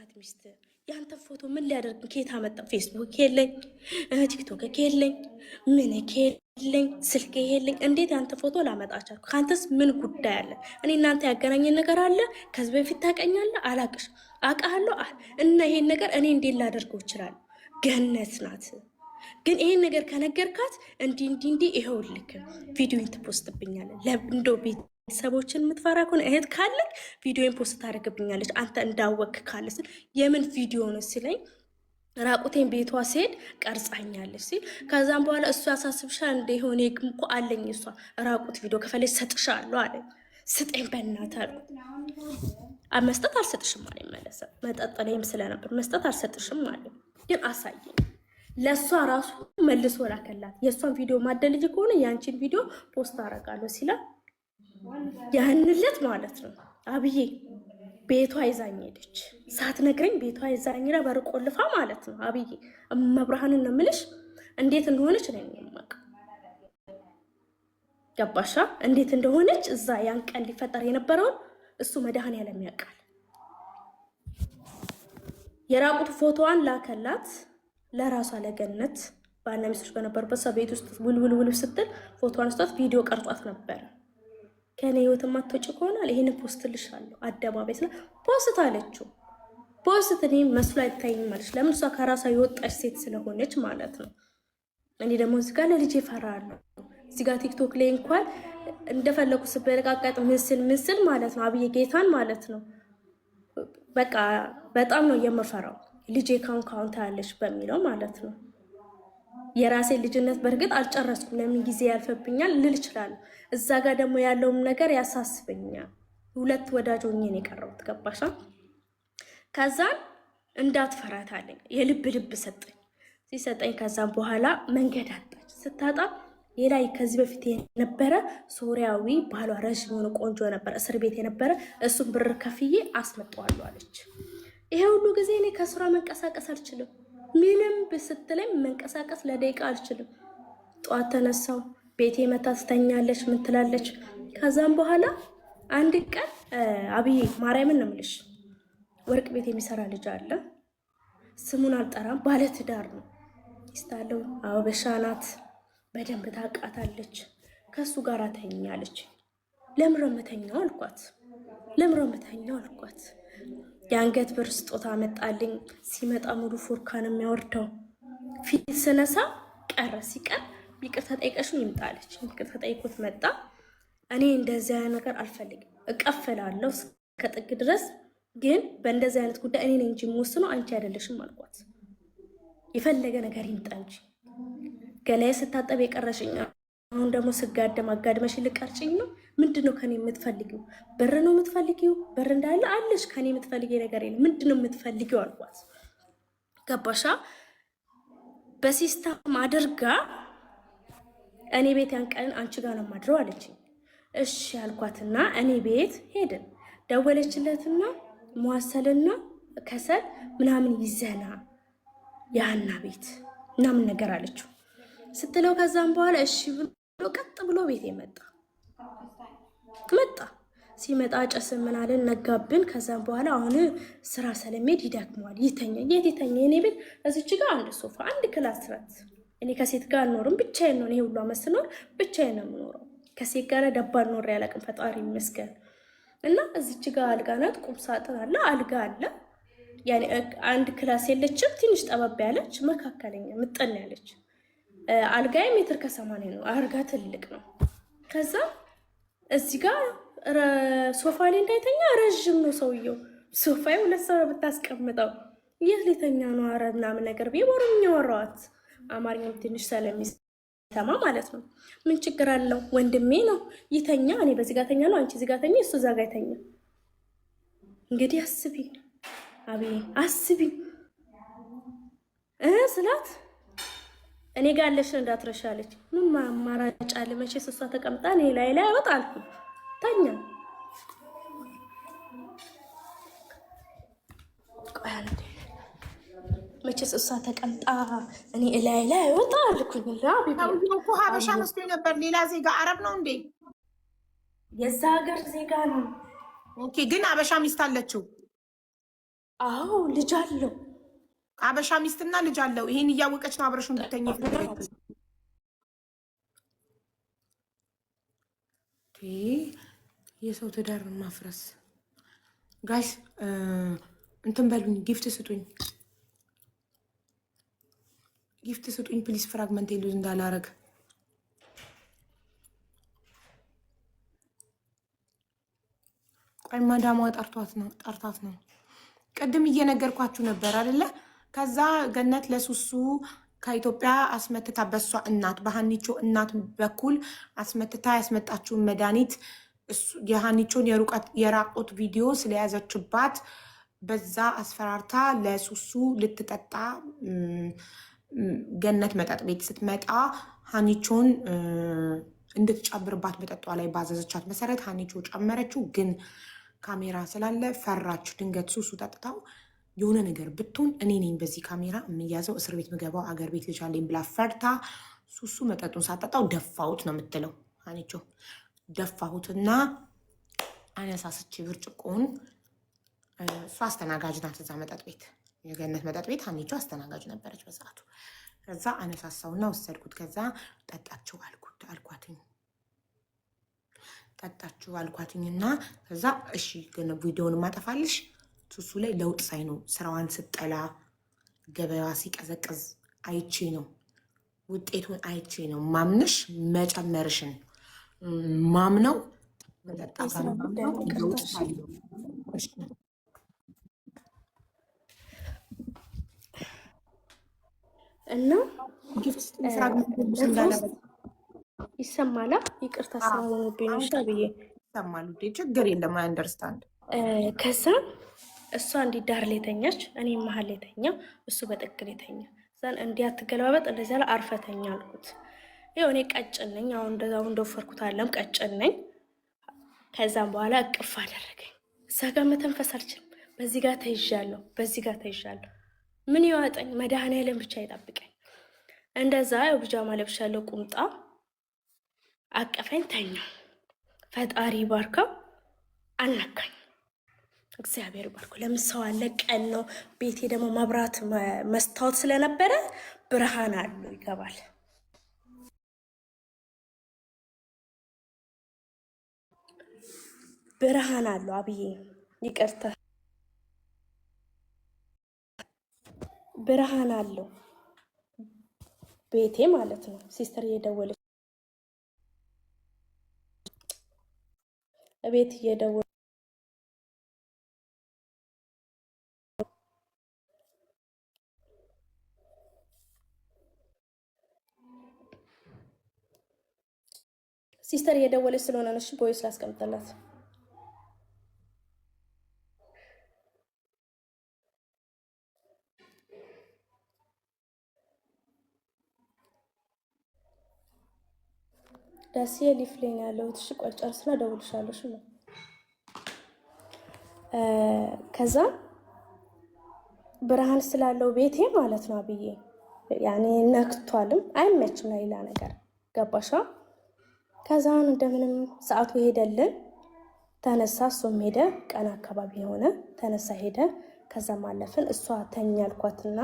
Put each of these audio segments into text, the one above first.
አለቻት ሚስት። ያንተ ፎቶ ምን ሊያደርግ ከየት አመጣ? ፌስቡክ የለኝ፣ ቲክቶክ የለኝ፣ ምን የለኝ፣ ስልክ የለኝ። እንዴት ያንተ ፎቶ ላመጣቻል? ከአንተስ ምን ጉዳይ አለ? እኔ እናንተ ያገናኘን ነገር አለ? ከዚህ በፊት ታውቀኛለህ? አላቅሽ አውቃለሁ። እና ይሄን ነገር እኔ እንዴት ላደርገው እችላለሁ? ገነት ናት። ግን ይሄን ነገር ከነገርካት እንዲህ ይኸውልክ ቪዲዮን ትፖስትብኛለህ። ለእንዶ ቤተሰቦችን የምትፈራ ከሆነ እህት ካለክ ቪዲዮን ፖስት ታደርግብኛለች። አንተ እንዳወክ ካለ ስል የምን ቪዲዮ ነው ሲለኝ ራቁቴን ቤቷ ሲሄድ ቀርጻኛለች ሲል ከዛም በኋላ እሱ ያሳስብሻል እንደሆነ እኮ አለኝ እሷ ራቁት ቪዲዮ ከፈለች ሰጥሻለሁ አለ። ስጠኝ በእናትህ አልኩት። መስጠት አልሰጥሽም አለ። መለሰ መጠጥ ላይም ስለነበር መስጠት አልሰጥሽም አለ። ግን አሳየኝ። ለእሷ ራሱ መልሶ ላከላት። የእሷን ቪዲዮ ማደልጅ ከሆነ የአንቺን ቪዲዮ ፖስት አደርጋለሁ ሲላ ያንለት ማለት ነው። አብዬ ቤቷ ይዛኝ ሄደች። ሳትነግረኝ ቤቷ ይዛኝ በር ቆልፋ ማለት ነው። አብዬ መብርሃንን ነው የምልሽ። እንዴት እንደሆነች ነው የማውቀው። ገባሻ? እንዴት እንደሆነች እዛ ያን ቀን ሊፈጠር የነበረውን እሱ መድኃኔዓለም ያውቃል። የራቁት ፎቶዋን ላከላት ለራሷ ለገነት ባልና ሚስቶች በነበሩበት ሰው ቤት ውስጥ ውልውል ስትል ፎቶዋን ስጧት ቪዲዮ ቀርጿት ነበር። ከኔ ህይወት ማትወጪ ከሆነ ይሄን ፖስትልሻለሁ አደባባይ ስለ ፖስት አለችው። ፖስት እኔ መስሎ አይታይም ማለት ለምን? እሷ ከራሷ የወጣች ሴት ስለሆነች ማለት ነው። እኔ ደግሞ እዚህ ጋር ለልጄ እፈራለሁ። እዚህ ጋር ቲክቶክ ላይ እንኳን እንደፈለኩ ስበለቃቀጥ ምስል ማለት ነው። አብዬ ጌታን ማለት ነው። በቃ በጣም ነው የምፈራው። ልጄ ካሁን ታያለች በሚለው ማለት ነው። የራሴ ልጅነት በእርግጥ አልጨረስኩም። ለምን ጊዜ ያልፈብኛል ልል እችላለሁ። እዛ ጋር ደግሞ ያለውም ነገር ያሳስበኛል። ሁለት ወዳጅ ሆኜ ነው የቀረሁት። ገባሻ? ከዛን እንዳትፈራት አለኝ። የልብ ሰጠኝ። ሲሰጠኝ ከዛም በኋላ መንገድ አጣች። ስታጣ የላይ ከዚህ በፊት የነበረ ሶሪያዊ ባሏ ረዥም የሆነ ቆንጆ ነበረ፣ እስር ቤት የነበረ እሱን ብር ከፍዬ አስመጣዋለሁ አለች። ይሄ ሁሉ ጊዜ እኔ ከስራ መንቀሳቀስ አልችልም። ምንም ብስትለኝ መንቀሳቀስ ለደቂቃ አልችልም። ጠዋት ተነሳው ቤቴ መታ ትተኛለች፣ ምን ትላለች። ከዛም በኋላ አንድ ቀን አብዬ ማርያምን ነው የምልሽ ወርቅ ቤት የሚሰራ ልጅ አለ። ስሙን አልጠራም። ባለትዳር ነው፣ ይስታለው። አበሻ ናት፣ በደንብ ታውቃታለች። ከሱ ጋር ተኛለች። ለምረምተኛው አልኳት፣ ለምረምተኛው አልኳት። የአንገት ብር ስጦታ መጣልኝ። ሲመጣ ሙሉ ፎርካን የሚያወርደው ፊት ስነሳ ቀረ። ሲቀር ይቅርታ ጠይቀሽኝ ይምጣለች። ይቅርታ ጠይቆት መጣ። እኔ እንደዚህ አይነት ነገር አልፈልግም፣ እቀፍላለሁ ከጥግ ድረስ። ግን በእንደዚህ አይነት ጉዳይ እኔ ነኝ እንጂ የምወስነው አንቺ አይደለሽም አልኳት። የፈለገ ነገር ይምጣ እንጂ ገላዬ ስታጠብ የቀረሽኝ አሁን ደግሞ ስጋደም አጋድመሽ ልቀርጭኝ ነው? ምንድነው ከኔ የምትፈልጊው? በር ነው የምትፈልጊው? በር እንዳለ አለሽ። ከኔ የምትፈልጊው ነገር የለም። ምንድነው የምትፈልጊው አልኳት። ገባሻ? በሲስተም አድርጋ እኔ ቤት ያን ቀን አንቺ ጋር ነው ማድረው አለችኝ። እሺ አልኳትና እኔ ቤት ሄድን። ደወለችለትና መዋሰልና ከሰል ምናምን ይዘና ያና ቤት ምናምን ነገር አለችው ስትለው ከዛም በኋላ እሺ ብሎ ቀጥ ብሎ ቤት መጣ። ሲመጣ ጨስም ምን አለን ነጋብን። ከዛም በኋላ አሁን ስራ ስለሚሄድ ይደክመዋል፣ ይተኛ። የት ይተኛ? እኔ ቤት እዚች ጋር አንድ ሶፋ፣ አንድ ክላስ ናት። እኔ ከሴት ጋር አልኖርም፣ ብቻዬን ነው። እኔ ሁሉ መስኖር ብቻዬን ነው የምኖረው። ከሴት ጋር ደባል ኖር ያለቅም ፈጣሪ ይመስገን። እና እዚች ጋር አልጋ ናት፣ ቁም ሳጥን አለ፣ አልጋ አለ። ያኔ አንድ ክላስ የለችም፣ ትንሽ ጠበብ ያለች መካከለኛ ምጥን ያለች አልጋዬ ሜትር ከ80 ነው። አልጋ ትልቅ ነው። ከዛ እዚህ ጋር ሶፋ ላይ እንዳይተኛ ረዥም ነው ሰውየው። ሶፋዬ ሁለት ሰው ብታስቀምጠው የት ሊተኛ ነው? አረ ምናምን ነገር ብዬ በኦሮምኛ ወራኋት። አማርኛም ትንሽ ስለሚሰማ ማለት ነው። ምን ችግር አለው? ወንድሜ ነው ይተኛ። እኔ በዚህ ጋር ተኛ ነው፣ አንቺ እዚህ ጋር ተኛ፣ እሱ እዛ ጋር ይተኛ። እንግዲህ አስቢ አብዬ አስቢ ስላት እኔ ጋር አለሽን እንዳትረሻለች። ምን ማማራጭ አለ? መቼስ እሷ ተቀምጣ እኔ ላይ አወጣልኩ ተኛ። መቼስ እሷ ተቀምጣ እኔ ላይ አወጣልኩኝ። እኮ ሀበሻ መስሎኝ ነበር። ሌላ ዜጋ አረብ ነው እንዴ? የዛ ሀገር ዜጋ ነው። ኦኬ። ግን ሀበሻ ሚስት አለችው? አዎ ልጅ አለው። አበሻ ሚስትና ልጅ አለው። ይሄን እያወቀች ነው አብረሹ እንድተኝ የፈለገች። የሰው ትዳር ማፍረስ። ጋይስ እንትን በሉኝ፣ ጊፍት ስጡኝ፣ ጊፍት ስጡኝ ፕሊስ። ፍራግመንት ሉዝ እንዳላረግ። ቆይ ማዳሟ ጠርታት ነው። ቅድም እየነገርኳችሁ ነበር አይደለ? ከዛ ገነት ለሱሱ ከኢትዮጵያ አስመትታ በሷ እናት በሀኒቾ እናት በኩል አስመትታ ያስመጣችውን መድኃኒት የሀኒቾን የራቆት ቪዲዮ ስለያዘችባት በዛ አስፈራርታ ለሱሱ ልትጠጣ ገነት መጠጥ ቤት ስትመጣ ሀኒቾን እንድትጨምርባት መጠጧ ላይ ባዘዘቻት መሰረት ሀኒቾ ጨመረችው። ግን ካሜራ ስላለ ፈራች። ድንገት ሱሱ ጠጥታው የሆነ ነገር ብትሆን እኔ ነኝ በዚህ ካሜራ የምያዘው፣ እስር ቤት ምገባው፣ አገር ቤት ልጅ አለኝ ብላ ፈርታ ሱሱ መጠጡን ሳጠጣው ደፋሁት ነው የምትለው ሀኒቾ። ደፋሁትና አነሳስቼ ብርጭቆውን፣ እሷ አስተናጋጅ ናት እዛ መጠጥ ቤት፣ የገነት መጠጥ ቤት ሀኒቾ አስተናጋጅ ነበረች በሰዓቱ። ከዛ አነሳሳውና ወሰድኩት። ከዛ ጠጣችሁ አልኳትኝ ጠጣችሁ አልኳትኝና ከዛ እሺ ግን ቪዲዮውን ማጠፋልሽ ሱሱ ላይ ለውጥ ሳይ ነው ስራዋን ስጠላ ገበያዋ ሲቀዘቅዝ አይቼ ነው ውጤቱን አይቼ ነው ማምንሽ መጨመርሽን ማምነው መጠጣት እና ይሰማላ። ይቅርታ ስራ ሆኖብኝ ነው ብዬ ይሰማሉ። ችግር የለም አንደርስታንድ። ከዛ እሷ እንዲህ ዳር ላይ ተኛች፣ እኔ መሀል ላይ ተኛ፣ እሱ በጥግ ላይ ተኛ። እዛን እንዲህ አትገለባበጥ እንደዚያ ላይ አርፈተኛ አልኩት። ይኸው እኔ ቀጭን ነኝ፣ አሁን እንደዛው እንደወፈርኩት አለም ቀጭን ነኝ። ከዛም በኋላ እቅፍ አደረገኝ። እዛ ጋር መተንፈስ አልችልም። በዚህ ጋር ተይዣለሁ፣ በዚህ ጋር ተይዣለሁ። ምን ይዋጠኝ? መድኃኒዓለም ብቻ ይጠብቀኝ። እንደዛ ያው ቢጃማ ለብሻለሁ፣ ቁምጣ አቀፈኝ፣ ተኛ። ፈጣሪ ባርከው አልነካኝ። እግዚአብሔር ባርኮ። ለምን ሰው አለ፣ ቀን ነው። ቤቴ ደግሞ መብራት መስታወት ስለነበረ ብርሃን አለው ይገባል። ብርሃን አለው። አብዬ ይቅርታ፣ ብርሃን አለው ቤቴ ማለት ነው። ሲስተር እየደወለች ቤት እየደወለች ሲስተር እየደወለች ስለሆነ ነው። እሺ ቦይስ ላስቀምጥላት። ደስ ሊፍለኝ ያለው እሺ፣ ቆይ ጨርስና እደውልልሻለሁ። እሺ ነው። ከዛ ብርሃን ስላለው ቤቴ ማለት ነው አብዬ ያኔ ነክቷልም አይመችም ለሌላ ነገር ገባሻ? ከዛን እንደምንም ሰዓቱ ሄደልን፣ ተነሳ፣ እሱም ሄደ። ቀን አካባቢ የሆነ ተነሳ ሄደ። ከዛም አለፍን። እሷ ተኛ አልኳትና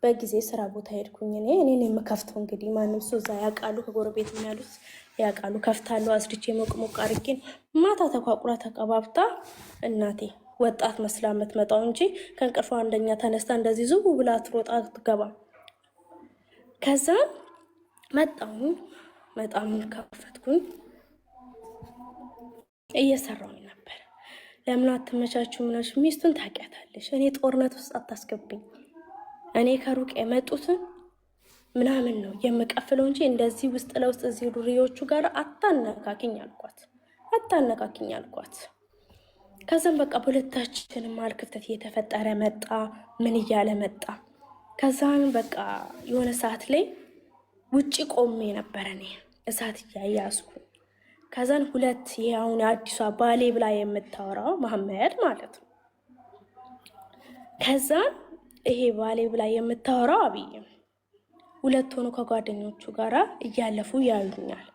በጊዜ ስራ ቦታ ሄድኩኝ። እኔ የምከፍተው እንግዲህ ማንም ሰው እዛ ያውቃሉ፣ ከጎረቤት ምን ያሉት ያውቃሉ። ከፍታለሁ አስድቼ ሞቅ አድርጌን ማታ ተቋቁራ ተቀባብታ እናቴ ወጣት መስላ የምትመጣው እንጂ ከእንቅልፏ አንደኛ ተነስታ እንደዚህ ዝው ብላ ትሮጣ ትገባ። ከዛ መጣሁኝ ከፈትኩኝ፣ እየሰራሁኝ ነበር። ለምን አትመቻችሁ? ምናሽ ሚስቱን ታውቂያታለሽ፣ እኔ ጦርነት ውስጥ አታስገብኝ። እኔ ከሩቅ የመጡትን ምናምን ነው የምቀፍለው እንጂ እንደዚህ ውስጥ ለውስጥ እዚህ ዱርዮቹ ጋር አታነካኪኝ አልኳት። ከዛም በቃ በሁለታችንም መሀል ክፍተት እየተፈጠረ መጣ። ምን እያለ መጣ። ከዛን በቃ የሆነ ሰዓት ላይ ውጪ ቆሜ ነበረ እኔ እሳት እያያዝኩ። ከዛን ሁለት ይሄ አሁን አዲሷ ባሌ ብላ የምታወራው መሐመድ ማለት ነው። ከዛን ይሄ ባሌ ብላ የምታወራው አብይ ሁለት ሆኖ ከጓደኞቹ ጋራ እያለፉ ያዩኛል።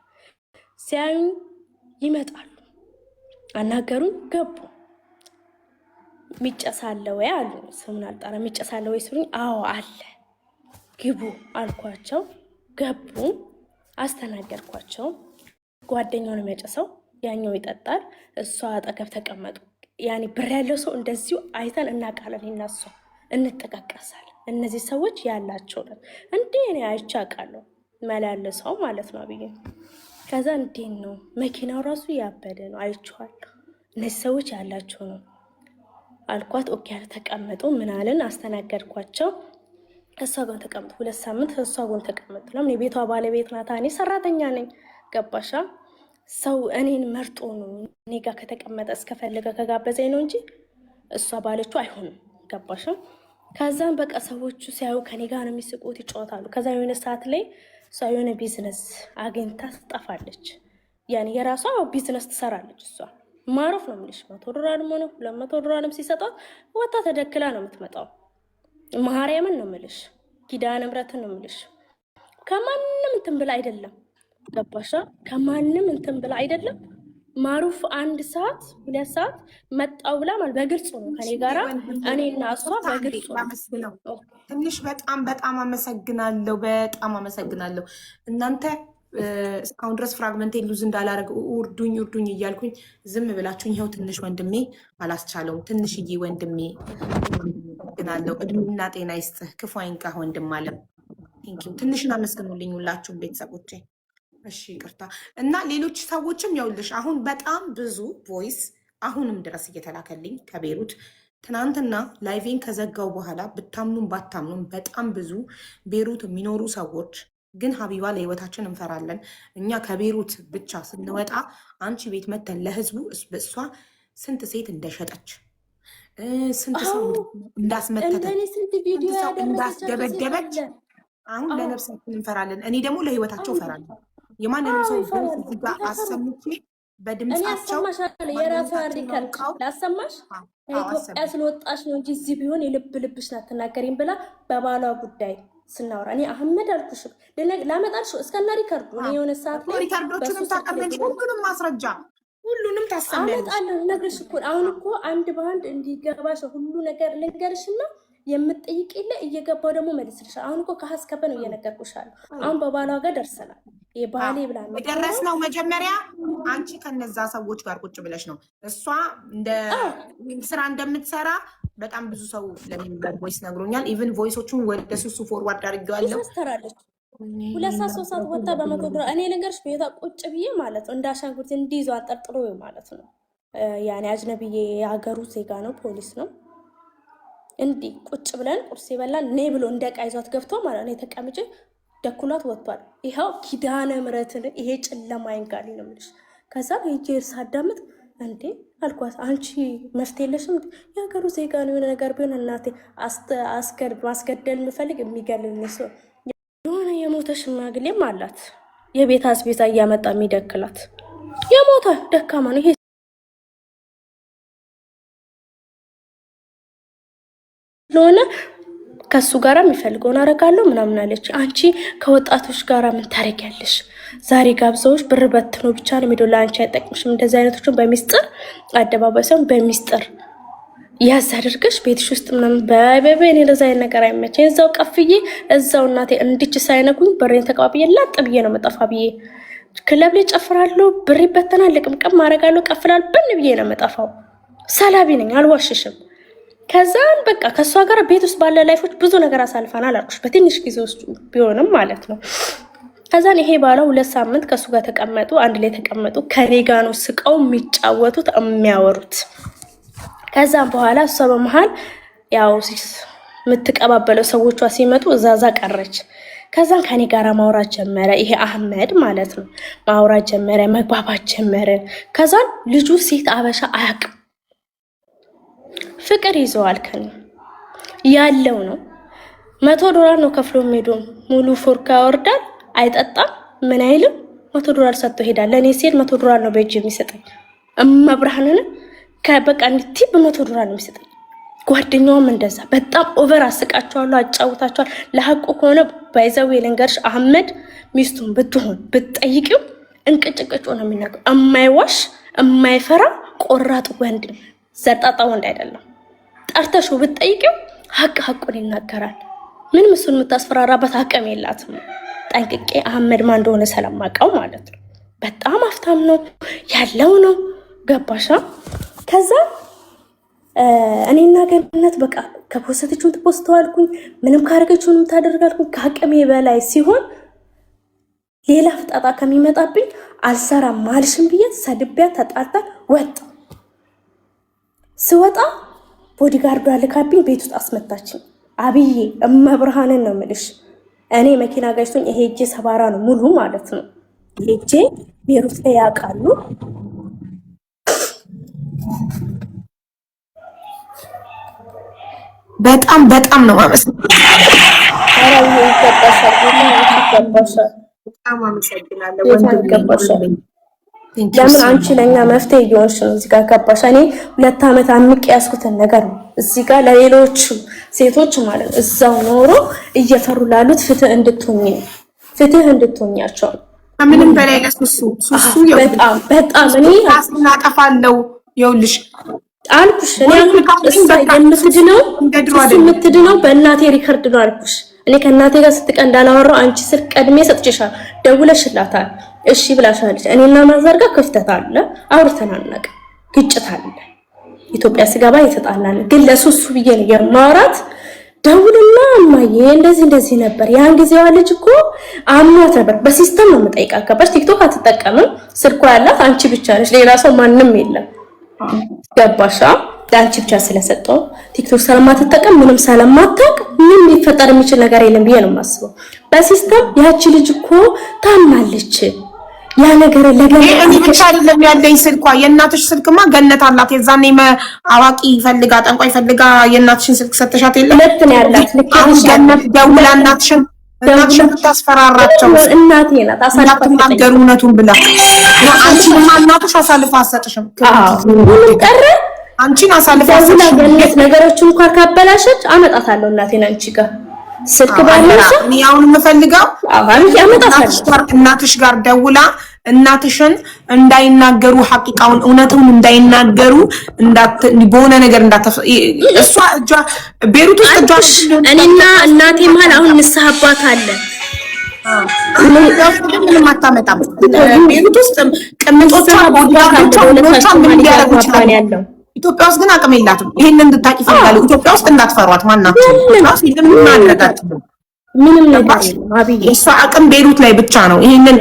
ሲያዩኝ ይመጣሉ፣ አናገሩኝ፣ ገቡ። ሚጨሳለ ወይ አሉ። ስሙን አልጠራ። ሚጨሳለ ወይ ሲሉኝ አዎ አለ ግቡ አልኳቸው። ገቡ። አስተናገድኳቸው። ጓደኛውን የሚያጨሰው ያኛው ይጠጣል፣ እሷ አጠገብ ተቀመጡ። ያኔ ብር ያለው ሰው እንደዚሁ አይተን እናውቃለን። ይናሱ እንጠቃቀሳለን። እነዚህ ሰዎች ያላቸው ነው እንዴ? እኔ አይቼ አውቃለሁ። መላ ያለ ሰው ማለት ነው ብዬ ከዛ እንዴት ነው መኪናው ራሱ ያበደ ነው አይቼዋለሁ። እነዚህ ሰዎች ያላቸው ነው አልኳት። ኦኬ ያለ ተቀመጡ። ምናልን አስተናገድኳቸው። እሷ ጋር ተቀመጡ። 2 ሳምንት እሷ ጋር ተቀመጡ። ለምን የቤቷ ባለቤት ናት፣ እኔ ሰራተኛ ነኝ። ገባሻ? ሰው እኔን መርጦ ነው እኔ ጋር ከተቀመጠ እስከፈለገ ከጋበዘኝ ነው እንጂ እሷ ባለችው አይሆንም። ገባሻ? ከዛም በቃ ሰዎቹ ሲያዩ ከኔ ጋር ነው የሚስቁት፣ ይጫወታሉ። ከዛ የሆነ ሰዓት ላይ እሷ የሆነ ቢዝነስ አግኝታ ትጠፋለች። ያኔ የራሷ ቢዝነስ ትሰራለች። እሷ ማሮፍ ነው የምልሽ። $100 ሆነ $200 ሲሰጣት ወጣ ተደክላ ነው የምትመጣው። ማርያምን ነው የምልሽ፣ ኪዳነ ምሕረትን ነው የምልሽ። ከማንም እንትን ብላ አይደለም። ገባሻ? ከማንም እንትን ብላ አይደለም። ማሩፍ 1 ሰዓት 2 ሰዓት መጣው ብላ ማለት በግልጽ ነው ከኔ ጋራ እኔና እሷ በግልጽ ነው። ትንሽ በጣም አመሰግናለሁ። በጣም አመሰግናለሁ። እናንተ እስካሁን ድረስ ፍራግመንት ሉዝ እንዳላረግ እርዱኝ እያልኩኝ ዝም ብላችሁኝ ይኸው ትንሽ ወንድሜ አላስቻለውም። ትንሽዬ ወንድሜ አመሰግናለሁ። እድሜና ጤና ይስጥህ፣ ክፉ አይንካህ ወንድም አለም። ቴንኪው። ትንሽን አመስግኑልኝ ሁላችሁም ቤተሰቦቼ። እሺ ይቅርታ። እና ሌሎች ሰዎችም ያውልሽ አሁን በጣም ብዙ ቮይስ አሁንም ድረስ እየተላከልኝ ከቤሩት ትናንትና ላይቬን ከዘጋው በኋላ ብታምኑም ባታምኑም በጣም ብዙ ቤሩት የሚኖሩ ሰዎች ግን ሀቢባ ለህይወታችን እንፈራለን። እኛ ከቤሩት ብቻ ስንወጣ አንቺ ቤት መተን ለህዝቡ እሷ ስንት ሴት እንደሸጠች፣ ስንት ሰው እንዳስመተተች፣ ስንት ሰው እንዳስደበደበች አሁን ለነፍሳችን እንፈራለን። እኔ ደግሞ ለህይወታቸው እፈራለሁ። የማንንም ሰው እዚህ ጋር አሰምቼ በድምፃቸው የራሷ ሪከርድ ላሰማሽ። ከኢትዮጵያ ስለወጣሽ ነው እንጂ እዚህ ቢሆን የልብ ልብሽ አትናገሪም ብላ በባሏ ጉዳይ ስናወራ እኔ አህመድ አልኩሽም ላመጣልሽ እስከና ሪከርዱ እኔ የሆነ ሰዓት ላይ ሪከርዶችንም ታቀርበልሽ ሁሉንም ማስረጃ ሁሉንም ታሰሚያለሽ። አመጣለሁ ነግርሽ እኮ አሁን እኮ አንድ በአንድ እንዲገባሽ ሁሉ ነገር ልንገርሽና የምትጠይቅ የለ እየገባው ደግሞ መልስልሽ። አሁን እኮ ከሀስከበ ነው እየነገርኩሻለሁ። አሁን በባሏ ጋር ደርሰናል። የባሌ ብላ ነው የደረስነው። መጀመሪያ አንቺ ከነዛ ሰዎች ጋር ቁጭ ብለሽ ነው እሷ እንደ ስራ እንደምትሰራ በጣም ብዙ ሰው ለሚባል ቮይስ ነግሮኛል። ኢቭን ቮይሶቹን ወደ ሱሱ ፎርዋርድ አድርጌዋለሁ። ትሰራለች 2 ሰዓት 3 ሰዓት ወጣ $100 እኔ ልንገርሽ ቤቷ ቁጭ ብዬ ማለት ነው እንዳሻንጉሊት እንዲይዙ አጠርጥሮ ማለት ነው። ያኔ አጅነብዬ የሀገሩ ዜጋ ነው፣ ፖሊስ ነው። እንዲህ ቁጭ ብለን ቁርስ ይበላል ነይ ብሎ እንደ ዕቃ ይዟት ገብቶ ማለት ነው። የተቀምጬ ደኩላት ወጥቷል። ይኸው ኪዳነ ምሕረትን ይሄ ጨለማ አይንጋሊ ነው የምልሽ። ከዛ ሄጄ ሳዳምጥ እንዴ አልኳት፣ አንቺ መፍትሄ የለሽም? የሀገሩ ዜጋ ነው። የሆነ ነገር ቢሆን እናቴ ማስገደል የምፈልግ የሚገልልኝ ሰው የሆነ የሞተ ሽማግሌም አላት። የቤት አስቤዛ እያመጣ የሚደክላት የሞተ ደካማ ነው። ይሄ ስለሆነ ከሱ ጋር የሚፈልገውን አረጋለሁ ምናምን አለች። አንቺ ከወጣቶች ጋር ምን ታረጊያለሽ? ዛሬ ጋብዘውሽ ብር በትኖ ብቻ ነው የሚለው ለአንቺ አይጠቅምሽም። እንደዚህ አይነቶችን በሚስጥር አደባባይ ሳይሆን በሚስጥር ያዝ አድርገሽ ቤትሽ ውስጥ ምናምን በበበ እኔ ለዛ አይነት ነገር አይመቸኝ። እዛው ቀፍዬ እዛው እናቴ እንድች ሳይነጉኝ በሬን ተቀባብዬ ላጥ ብዬ ነው መጣፋ ብዬ ክለብ ላይ ጨፍራለሁ፣ ብር ይበተናል፣ ልቅምቅም አረጋለሁ፣ ቀፍላል ብን ብዬ ነው መጣፋው። ሰላቢ ነኝ አልዋሽሽም። ከዛን በቃ ከሷ ጋር ቤት ውስጥ ባለ ላይፎች ብዙ ነገር አሳልፈናል አልኩሽ፣ በትንሽ ጊዜ ውስጥ ቢሆንም ማለት ነው። ከዛን ይሄ ባለ 2 ሳምንት ከሱ ጋር ተቀመጡ፣ አንድ ላይ ተቀመጡ። ከኔ ጋር ነው ስቀው የሚጫወቱት የሚያወሩት። ከዛም በኋላ እሷ በመሃል ያው የምትቀባበለው ሰዎቿ ሲመጡ እዛዛ ቀረች። ከዛን ከኔ ጋር ማውራት ጀመረ። ይሄ አህመድ ማለት ነው። ማውራት ጀመረ፣ መግባባት ጀመረ። ከዛን ልጁ ሴት አበሻ አያውቅም፣ ፍቅር ይዘዋል። ከኔ ያለው ነው $100 ነው ከፍሎ ሄዶ ሙሉ ፎርካ ያወርዳል፣ አይጠጣም፣ ምን አይልም። $100 ሰጥቶ ሄዳል። ለኔ ሲል $100 ነው በእጅ የሚሰጠኝ። እመብርሃንን ከበቃ እንት $100 ነው የሚሰጠኝ። ጓደኛውም እንደዛ በጣም ኦቨር አስቃቸዋለሁ፣ አጫውታቸዋል። ለሐቁ ከሆነ ባይዘው የለንገርሽ አህመድ ሚስቱን ብትሆን ብትጠይቂው እንቅጭቅጭ ነው የሚናገር። የማይዋሽ የማይፈራ ቆራጥ ወንድ፣ ዘርጣጣ ወንድ አይደለም። ጠርተሽው ብትጠይቂው ሀቁን ይናገራል። ምንም እሱን የምታስፈራራበት አቅም የላትም። ጠንቅቄ አህመድ ማን እንደሆነ ስለማውቀው ማለት ነው። በጣም አፍታም ነው ያለው ነው። ገባሻ? ከዛ እኔና ገነት በቃ ከፖስተችውን ትፖስተዋልኩኝ፣ ምንም ካረገችውን ታደርጋልኩኝ። ከአቅሜ በላይ ሲሆን ሌላ ፍጣጣ ከሚመጣብኝ አልሰራም ማልሽም ብዬ ሰድቢያ ተጣልታል። ስወጣ ቦዲጋርዷ ልካብኝ ቤት ውስጥ አስመታችኝ። አብዬ እመብርሃንን ነው የምልሽ። እኔ መኪና ጋጅቶኝ ይሄ እጄ ሰባራ ነው ሙሉ ማለት ነው። እጄ ቤሩት ላይ ያውቃሉ። በጣም ነው ማለት ነው። ለምን አንቺ ለኛ መፍትሄ እየሆንሽ ነው? እዚህ ጋር ገባሽ? እኔ 2 ዓመት አምቄ ያስኩትን ነገር ነው እዚህ ጋር ለሌሎች ሴቶች ማለት ነው እዛው ኖሮ እየፈሩ ላሉት ፍትህ እንድትሆኛቸው ምንም በላይ ለሱሱ በጣም እኔ አስናቀፋለሁ። ይኸውልሽ አልኩሽ እኔ የምትድነው በእናቴ ሪከርድ ነው አልኩሽ። እኔ ከእናቴ ጋር ስትቀን እንዳላወራው አንቺ ስልክ ቀድሜ ሰጥቼሻል፣ ደውለሽላታል፣ እሺ ብላሻለች። እኔና ማዘር ጋር ክፍተት አለ፣ አውርተናነቅ፣ ግጭት አለ። ኢትዮጵያ ስገባ የተጣላን ግን ለሱሱ ብዬ ነው የማወራት። ደውልና እማዬ እንደዚህ ነበር ያን ጊዜዋ ልጅ እኮ አምኗት ነበር። በሲስተም ነው የምጠይቃት። ገባሽ? ቲክቶክ አትጠቀምም፣ ስልኳ ያላት አንቺ ብቻ ነሽ፣ ሌላ ሰው ማንም የለም። ገባሻ? ለአንቺ ብቻ ስለሰጠው ቲክቶክ ስለማትጠቀም ምንም ስለማታውቅ ምን ሊፈጠር የሚችል ነገር የለም ብዬ ነው የማስበው። በሲስተም ያቺ ልጅ እኮ ታማለች። ያ ነገር እኔ ብቻ አይደለም ያለኝ ስልኳ፣ የእናትሽ ስልክማ ገነት አላት። የዛኔ አዋቂ ፈልጋ ጠንቋይ ፈልጋ የእናትሽን ስልክ ሰተሻት የለም? ሁለት ነው ያላት። አሁን ገነት ደውላ እናትሽን ታስፈራራቸው። እናቴ ናት አሳልፋትናገሩ እውነቱን ብላ አንቺንማ እናትሽ አሳልፋ አትሰጥሽም። ቀረ አንቺን አሳልፋ ገነት ነገሮችን እንኳን ካበላሸች አመጣታለሁ እናቴን አንቺ ጋር ስልክ ባለሽ እኔ አሁን የምፈልገው እናትሽ ጋር ደውላ እናትሽን እንዳይናገሩ ሐቂቃውን እውነቱን እንዳይናገሩ በሆነ ነገር እሷ እጇ ቤሩት ውስጥ እጇ እኔና እናቴ መሀል አሁን ንስሐ አባት አለ። ምንም አታመጣም። ቤሩት ውስጥ ቅምጦቿ ምን ሊያደርጉ ይችላሉ? ኢትዮጵያ ውስጥ ግን አቅም የላትም። ይሄን እንድታቂ ይፈልጋሉ። ኢትዮጵያ ውስጥ እንዳትፈሯት ማናችሁ ምንም ነገር አብይ እሷ አቅም ቤሩት ላይ ብቻ ነው። ይሄንን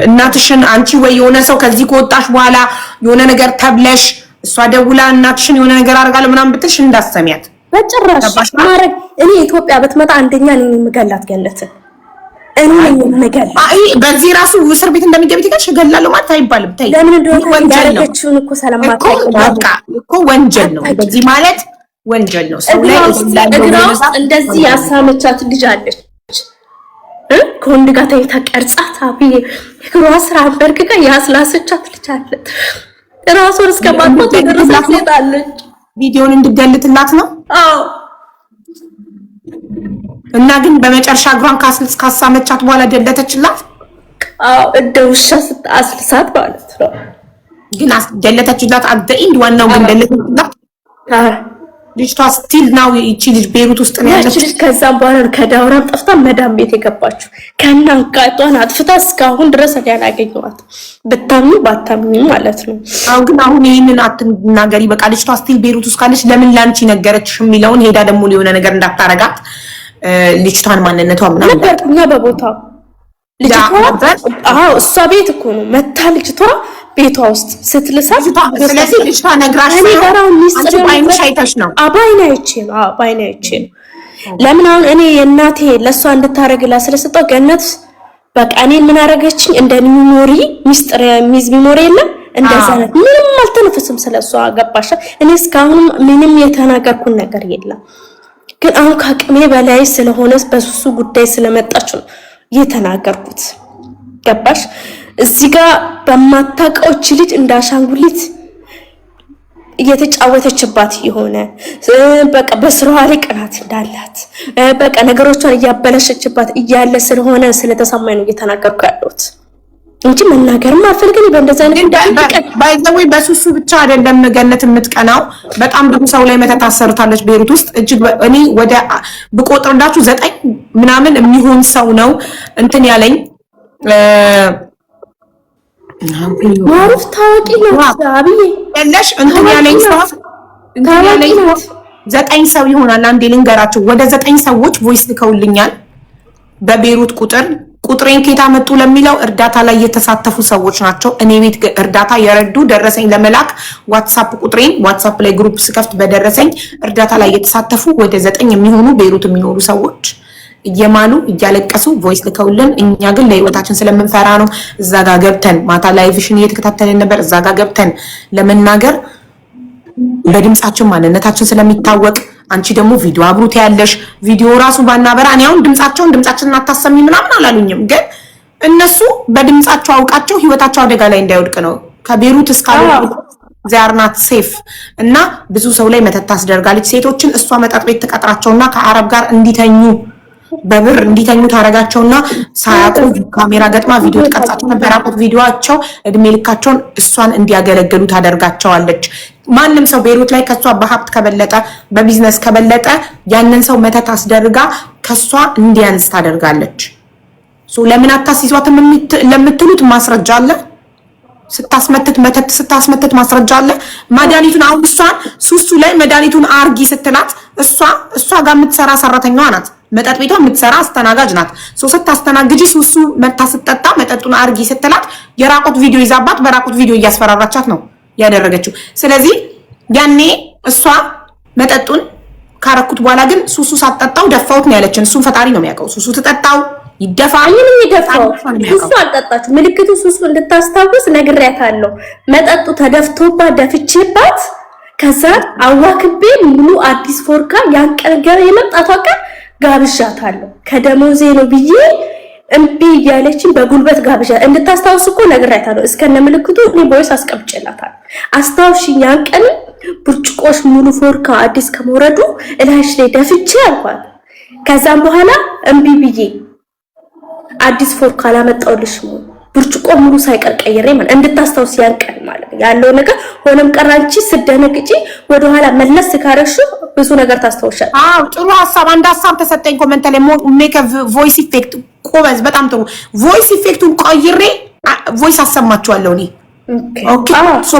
እናትሽን አንቺ ወይ የሆነ ሰው ከዚህ ከወጣሽ በኋላ የሆነ ነገር ተብለሽ እሷ ደውላ እናትሽን የሆነ ነገር አድርጋለሁ ምናምን ብትልሽ እንዳትሰሚያት በጭራሽ ማረግ። እኔ ኢትዮጵያ ብትመጣ አንደኛ እኔ የምገላት ገለትን እኔ ነገር በዚህ ራሱ እስር ቤት እንደሚገቢት ጋር እገላለሁ ማለት አይባልም። ታይ ለምን እንደሆነ ያደረገችውን እኮ ሰላማታውቅ በቃ እኮ ወንጀል ነው። በዚህ ማለት ወንጀል ነው። ሰው ላይ እንደዚህ ያሳመቻት ልጅ አለች ከወንድ ጋር ተይታ ቀርጻት አብዬ እግሯ ስራ በርግጋ ያስላሰቻት ልጅ አለ። ራሷን እስከማጥፋት የደረሰች ልጅ አለች። ቪዲዮን እንድገልጥላት ነው። አዎ እና ግን በመጨረሻ እግሯን ካሳመቻት በኋላ ደለተችላት። አዎ እንደ ውሻ ስታስልሳት ማለት ነው። ግን ደለተችላት አደኢንድ ዋናው ግን ደለተችላት። ልጅቷ ስቲል ናው ይቺ ልጅ ቤሩት ውስጥ ነው ያለች ልጅ። ከዛም በኋላ ከዳውራም ጠፍታ መዳም ቤት የገባችው ከናንቃጧን አጥፍታ እስካሁን ድረስ ያላገኘዋት ብታምኑ ባታምኑ ማለት ነው። አሁን ይሄንን አትናገሪ በቃ። ልጅቷ ስቲል ቤሩት ውስጥ ካለች ለምን ላንቺ ነገረችሽ የሚለውን ሄዳ ደግሞ ሊሆነ ነገር እንዳታረጋት ልጅቷን ማንነቷ ምናምን ነበርኩኛ በቦታው ልጅቷ እሷ ቤት እኮ ነው መታ ልጅቷ ቤቷ ውስጥ ስትልሳት። ስለዚህ ልጅቷ ነግራሽ ነው አንቺ ባይነሽ አይተሽ ነው? ባይናይቼ ነው። ለምን አሁን እኔ የእናቴ ለእሷ እንድታረግላ ስለሰጠው ገነት በቃ እኔን ምን አረገችኝ? እንደ ሚሞሪ ሚስጥር የሚይዝ ሚሞሪ የለም እንደዛ ነው። ምንም አልተነፈስም ስለሷ ገባሽ? እኔ እስካሁን ምንም የተናገርኩን ነገር የለም። ግን አሁን ከአቅሜ በላይ ስለሆነ በሱሱ ጉዳይ ስለመጣች ነው የተናገርኩት። ገባሽ? እዚህ ጋር በማታውቀውች ልጅ እንዳሻንጉሊት እየተጫወተችባት የሆነ በቃ በስራዋ ላይ ቅናት እንዳላት በቃ ነገሮቿን እያበላሸችባት እያለ ስለሆነ ስለተሰማኝ ነው እየተናገርኩ ያለሁት። እንጂ መናገርም አልፈልግም። በእንደዛ አይነት ባይዘው በሱሱ ብቻ አይደለም ገነት የምትቀናው፣ በጣም ብዙ ሰው ላይ መተት ታሰርታለች ቤሩት ውስጥ። እጅግ እኔ ወደ ብቆጥርላችሁ 9 ምናምን የሚሆን ሰው ነው እንትን ያለኝ። ማሩፍ ታዋቂ ነው አብዬ ያለሽ እንትን ያለኝ ሰው 9 ሰው ይሆናል። አንዴ ልንገራችሁ፣ ወደ 9 ሰዎች ቮይስ ልከውልኛል በቤሩት ቁጥሬን ከየት መጡ ለሚለው እርዳታ ላይ የተሳተፉ ሰዎች ናቸው። እኔ ቤት እርዳታ የረዱ ደረሰኝ ለመላክ ዋትስአፕ ቁጥሬን ዋትስአፕ ላይ ግሩፕ ስከፍት በደረሰኝ እርዳታ ላይ የተሳተፉ ወደ 9 የሚሆኑ ቤሩት የሚኖሩ ሰዎች እየማሉ እያለቀሱ ቮይስ ልከውልን፣ እኛ ግን ለህይወታችን ስለምንፈራ ነው እዛ ጋር ገብተን ማታ ላይቭሽን እየተከታተልን ነበር። እዛ ጋር ገብተን ለመናገር በድምጻችን ማንነታችን ስለሚታወቅ፣ አንቺ ደግሞ ቪዲዮ አብሩት ያለሽ ቪዲዮ ራሱ ባናበራ እኔ አሁን ድምጻችንን አታሰሚ ምናምን አላሉኝም። ግን እነሱ በድምጻቸው አውቃቸው ህይወታቸው አደጋ ላይ እንዳይወድቅ ነው። ከቤሩት እስካሉ ዛርናት ሴፍ እና ብዙ ሰው ላይ መተት ታስደርጋለች። ሴቶችን እሷ መጠጥ ቤት ተቀጥራቸውና ከአረብ ጋር እንዲተኙ በብር እንዲተኙ ታረጋቸውና ሳያውቁ ካሜራ ገጥማ ቪዲዮ ተቀርጻቸው ነበር። አቆት ቪዲዮአቸው እድሜ ልካቸውን እሷን እንዲያገለግሉ ታደርጋቸዋለች። ማንም ሰው ቤሩት ላይ ከሷ በሀብት ከበለጠ በቢዝነስ ከበለጠ ያንን ሰው መተት አስደርጋ ከሷ እንዲያንስ ታደርጋለች። ለምን አታስይዟትም ለምትሉት ማስረጃ አለ። ስታስመትት ማስረጃ አለ። መድኃኒቱን አሁን እሷን ሱሱ ላይ መድኃኒቱን አርጊ ስትላት እሷ ጋር የምትሰራ ሰራተኛዋ ናት። መጠጥ ቤቷ የምትሰራ አስተናጋጅ ናት። ስታስተናግጂ ሱሱ መታ ስትጠጣ መጠጡን አርጊ ስትላት የራቁት ቪዲዮ ይዛባት በራቁት ቪዲዮ እያስፈራራቻት ነው ያደረገችው። ስለዚህ ያኔ እሷ መጠጡን ካረኩት በኋላ ግን ሱሱ ሳትጠጣው ደፋውት ነው ያለችን። እሱን ፈጣሪ ነው የሚያውቀው። ሱሱ ትጠጣው ይደፋ ምንም ይደፋው ሱሱ አልጠጣች። ምልክቱ ሱሱ እንድታስታውስ ነግሬያታለሁ። መጠጡ ተደፍቶባት ደፍቼባት ከዛ አዋክቤ ሙሉ አዲስ ፎርካ ያንቀርገረ የመጣቷ ቀን ጋብዣታለሁ። ከደሞዜ ነው ብዬ እምቢ እያለችን በጉልበት ጋብዣ እንድታስታውስ እኮ ነግሬያታለሁ። እስከነ ምልክቱ እኔ ቦይስ አስቀምጬላታለሁ። አስታውሽኝ ያን ቀን ብርጭቆሽ ሙሉ ፎርካ አዲስ ከመውረዱ እላሽ ላይ ደፍቼ አልኳት። ከዛም በኋላ እምቢ ብዬ አዲስ ፎርካ አላመጣሁልሽም ብርጭቆ ሙሉ ሳይቀር ቀይሬ ማለት እንድታስታውስ ያን ቀን ማለት ያለው ነገር ሆነም ቀራንቺ ስደነግጪ ወደ ኋላ መለስ ካረሹ ብዙ ነገር ታስታውሻለሽ። ጥሩ ሀሳብ አንድ ሀሳብ ተሰጠኝ ኮሜንት ላይ ሜክ ቮይስ ኢፌክት ቆበዝ በጣም ጥሩ ቮይስ ኢፌክቱን ቀይሬ ቮይስ አሰማችኋለሁ እኔ ኦኬ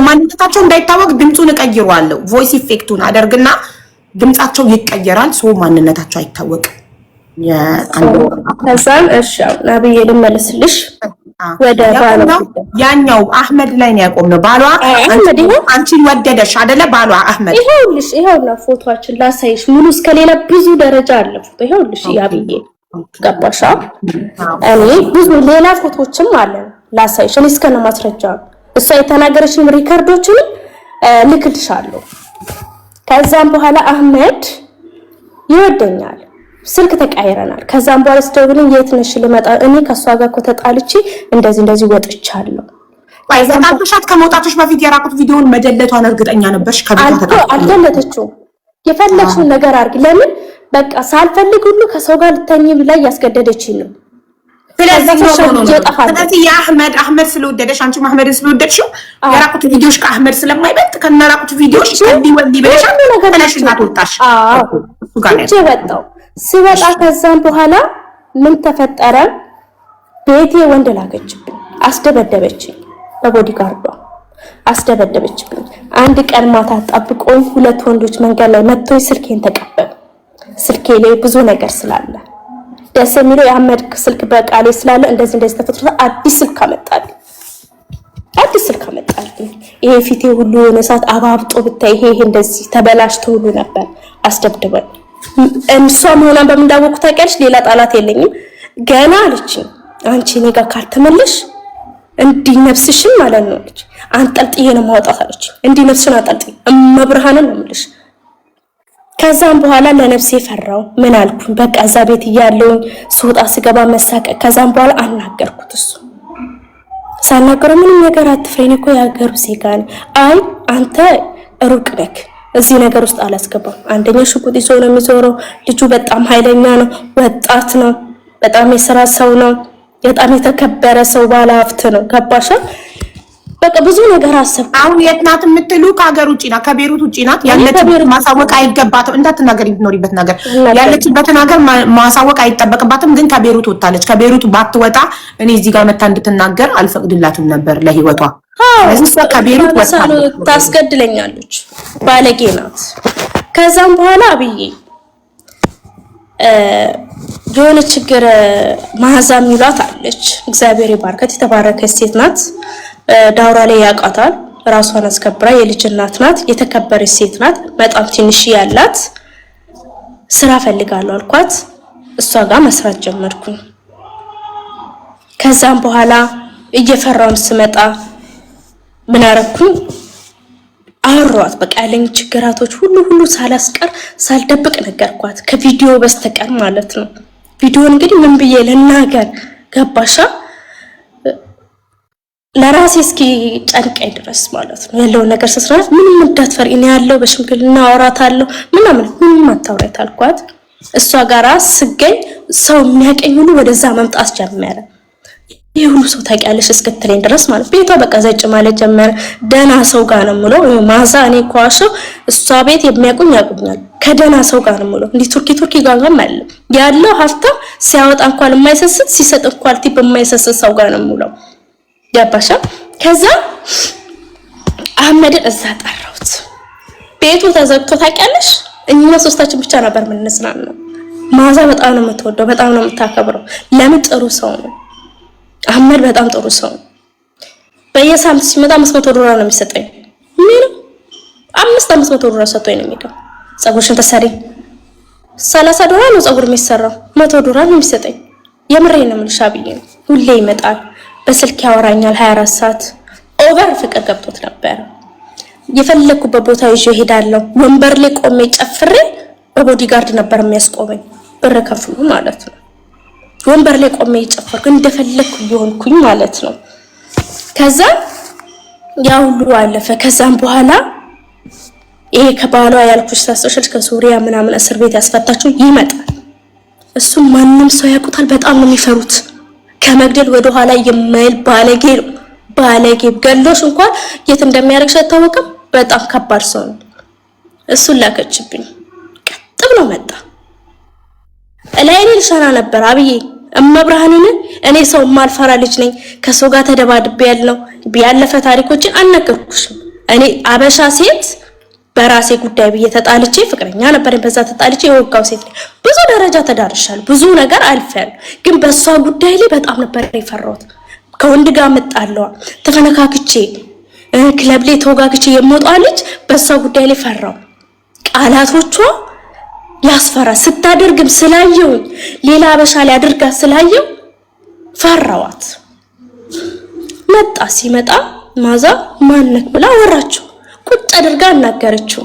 ማንነታቸው እንዳይታወቅ ድምጹን እቀይረዋለሁ። ቮይስ ኢፌክቱን አደርግና ድምጻቸው ይቀየራል። ማንነታቸው አይታወቅም። ከዛም እሺ ነብዬ ልመልስልሽ ወደ ባሏ ያኛው አህመድ ላይ ነው ያቆምነው። ባሏ አንቺን ወደደሽ አይደለ? ባሏ አህመድ ይኸውና ፎቶአችን ላሳይሽ። ሙሉ እስከሌላ ብዙ ደረጃ አለ ፎቶ። ይኸውልሽ ያብዬ ገባሻ? እኔ ብዙ ሌላ ፎቶዎችም አለ ላሳይሽ። እኔ እስከነ ማስረጃ እሷ የተናገረችኝ ሪከርዶችን ልክልሻለሁ። ከዛም በኋላ አህመድ ይወደኛል። ስልክ ተቀያይረናል። ከዛም በኋላ ስደውልኝ የት ነሽ ልመጣ እኔ ከሷ ጋር እኮ ተጣልቼ እንደዚህ ወጥቻለሁ። ተጣልተሻት ከመውጣትሽ በፊት የራቁት ቪዲዮውን መደለቷን እርግጠኛ ነበርሽ? አልደለተችው። የፈለግሽውን ነገር አድርጊ። ለምን በቃ ሳልፈልግ ሁሉ ከሰው ጋር ልተኝ ብላ ያስገደደችኝ ነው። ስለዚህ የአህመድ ስለወደደሽ አንቺ አህመድን ስለወደድሽው የራቁት ቪዲዮሽ ከአህመድ ስለማይበልጥ ከነራቁት ቪዲዮሽ ወንዲ ብለሽ ተነሽና ትወጣሽ። ወጣው ስወጣ ከዛም በኋላ ምን ተፈጠረ? ቤቴ ወንድ ላከችብኝ፣ አስደበደበችኝ። በቦዲጋርዷ አስደበደበችብኝ። አንድ ቀን ማታ ጠብቆኝ 2 ወንዶች መንገድ ላይ መጥተው ስልኬን ተቀበሉ። ስልኬ ላይ ብዙ ነገር ስላለ ደስ የሚለው የአህመድ ስልክ በቃሌ ስላለ እንደዚህ ተፈጥሮ አዲስ ስልክ አመጣልኝ። ይሄ ፊቴ ሁሉ የሆነ ሰዓት አባብጦ ብታይ ይሄ እንደዚህ ተበላሽቶ ሁሉ ነበር። አስደብድበኝ። እሷ መሆኗን በምንዳወቁ ታውቂያለሽ። ሌላ ጣላት የለኝም። ገና አለችኝ አንቺ እኔ ጋር ካልተመለሽ እንዲህ ነፍስሽን ማለት ነው አለች አንጠልጥዬ ነው ማውጣት አለች። እንዲህ ነፍስሽን አንጠልጥዬ እመብርሃንን ነው የምልሽ። ከዛም በኋላ ለነፍሴ ፈራው። ምን አልኩኝ? በቃ እዛ ቤት እያለሁኝ ስወጣ ስገባ መሳቀቅ። ከዛም በኋላ አናገርኩት። እሱ ሳናገረው ምንም ነገር አትፍሬን እኮ ያገሩ ሴጋን አይ አንተ ሩቅ ነክ እዚህ ነገር ውስጥ አላስገባም። አንደኛ ሽጉጥ ይዞ ነው የሚዞረው። ልጁ በጣም ኃይለኛ ነው፣ ወጣት ነው፣ በጣም የሥራ ሰው ነው። በጣም የተከበረ ሰው ባለ ሀብት ነው። ገባሻ? በቃ ብዙ ነገር አሰብኩ። አሁን የት ናት የምትሉ? ከሀገር ውጭ ናት፣ ከቤሩት ውጭ ናት። ያለችበት ማሳወቅ አይገባትም። እንዳትናገር የምትኖሪበት ነገር ያለችበትን ሀገር ማሳወቅ አይጠበቅባትም። ግን ከቤሩት ወጣለች። ከቤሩት ባትወጣ እኔ እዚህ ጋር መታ እንድትናገር አልፈቅድላትም ነበር ለህይወቷ። ስለዚህ እሷ ከቤሩት ወጣለች። ታስገድለኛለች። ባለጌ ናት። ከዛም በኋላ አብዬ የሆነ ችግር ማዛ የሚሏት አለች። እግዚአብሔር ይባርካት። የተባረከች ሴት ናት። ዳውራ ላይ ያውቃታል። ራሷን አስከብራ የልጅ እናት ናት። የተከበረች ሴት ናት። በጣም ትንሽ ያላት ስራ ፈልጋለሁ አልኳት። እሷ ጋር መስራት ጀመርኩኝ። ከዛም በኋላ እየፈራውን ስመጣ ምን አረኩኝ? አወራኋት። በቃ ያለኝ ችግራቶች ሁሉ ሳላስቀር ሳልደብቅ ነገርኳት፣ ከቪዲዮ በስተቀር ማለት ነው። ቪዲዮ እንግዲህ ምን ብዬ ልናገር? ገባሻ? ለራሴ እስኪ ጨንቀኝ ድረስ ማለት ነው ያለውን ነገር ስስራት ምንም እንዳትፈሪ እኔ ያለው በሽምግልና አወራታለሁ ምንም አታውሪያት አልኳት። እሷ ጋራ ስገኝ ሰው የሚያቀኝ ሁሉ ወደዛ መምጣት ጀመረ። ይሄ ሁሉ ሰው ታውቂያለሽ እስክትለኝ ድረስ ማለት ቤቷ በቃ ዘጭ ማለት ጀመረ። ደህና ሰው ጋር ነው የምለው ማዛ። እኔ ኳሸው እሷ ቤት የሚያቁኝ ያቁኛል። ከደህና ሰው ጋር ነው የምለው። እንዲህ ቱርኪ ጋር ማለት ያለው ሀብታም ሲያወጣ እንኳን የማይሰስት ሲሰጥ እንኳን ቲፕ የማይሰስት ሰው ጋር ነው የምለው። ገባሻ? ከዛ አህመድን እዛ ጠራሁት። ቤቱ ተዘግቶ ታውቂያለሽ። እኛ ሶስታችን ብቻ ነበር የምንዝናናው። ማዛ በጣም ነው የምትወደው፣ በጣም ነው የምታከብረው። ለምን? ጥሩ ሰው ነው አህመድ፣ በጣም ጥሩ ሰው ነው። በየሳምንት ሲመጣ 500 ዶላር ነው የሚሰጠኝ። ምን 500 ዶላር ሰጥቶኝ ነው የሚሄደው። ፀጉርሽን ተሰሪ 30 ዶላር ነው ፀጉር የሚሰራው፣ 100 ዶላር ነው የሚሰጠኝ። የምሬን ነው የምልሽ አብዬ። ሁሌ ይመጣል፣ በስልክ ያወራኛል 24 ሰዓት። ኦቨር ፍቅር ገብቶት ነበር። የፈለኩበት ቦታ ይዤ እሄዳለሁ። ወንበር ላይ ቆሜ ጨፍሬ በቦዲጋርድ ነበር የሚያስቆመኝ፣ ብር ከፍሎ ማለት ነው። ወንበር ላይ ቆሜ ጨፈርኩ እንደፈለኩ ይሆንኩኝ ማለት ነው። ከዛ ያ ሁሉ አለፈ። ከዛም በኋላ ይሄ ከባሏ ያልኩሽ ታስቶሽ ከሱሪያ ምናምን እስር ቤት ያስፈታቸው ይመጣል። እሱም ማንም ሰው ያውቁታል። በጣም ነው የሚፈሩት። ከመግደል ወደ ኋላ የማይል ባለጌ ነው። ባለጌ ገሎሽ እንኳን የት እንደሚያደርግሽ አይታወቅም። በጣም ከባድ ሰው ነው። እሱን ላከችብኝ። ቀጥ ብሎ መጣ። እላይኔ ልሻና ነበር አብዬ እመብርሃንን። እኔ ሰው ማልፈራ ልጅ ነኝ። ከሰው ጋር ተደባድቤ ያለው ያለፈ ታሪኮችን አልነገርኩሽም። እኔ አበሻ ሴት በራሴ ጉዳይ ብዬ ተጣልቼ ፍቅረኛ ነበር፣ በዛ ተጣልቼ የወጋው ሴት ነኝ። ብዙ ደረጃ ተዳርሻለሁ፣ ብዙ ነገር አልፌያለሁ። ግን በሷ ጉዳይ ላይ በጣም ነበር የፈራሁት። ከወንድ ጋር መጣለዋ ተፈነካክቼ ክለብ ላይ ተወጋግቼ የምወጣው ልጅ በሷ ጉዳይ ላይ ፈራው። ቃላቶቿ ያስፈራ። ስታደርግም ስላየው ሌላ አበሻ ላይ አድርጋ ስላየው ፈራዋት። መጣ። ሲመጣ ማዛ ማነክ ብላ ወራችሁ ቁጭ አድርጋ አናገረችው።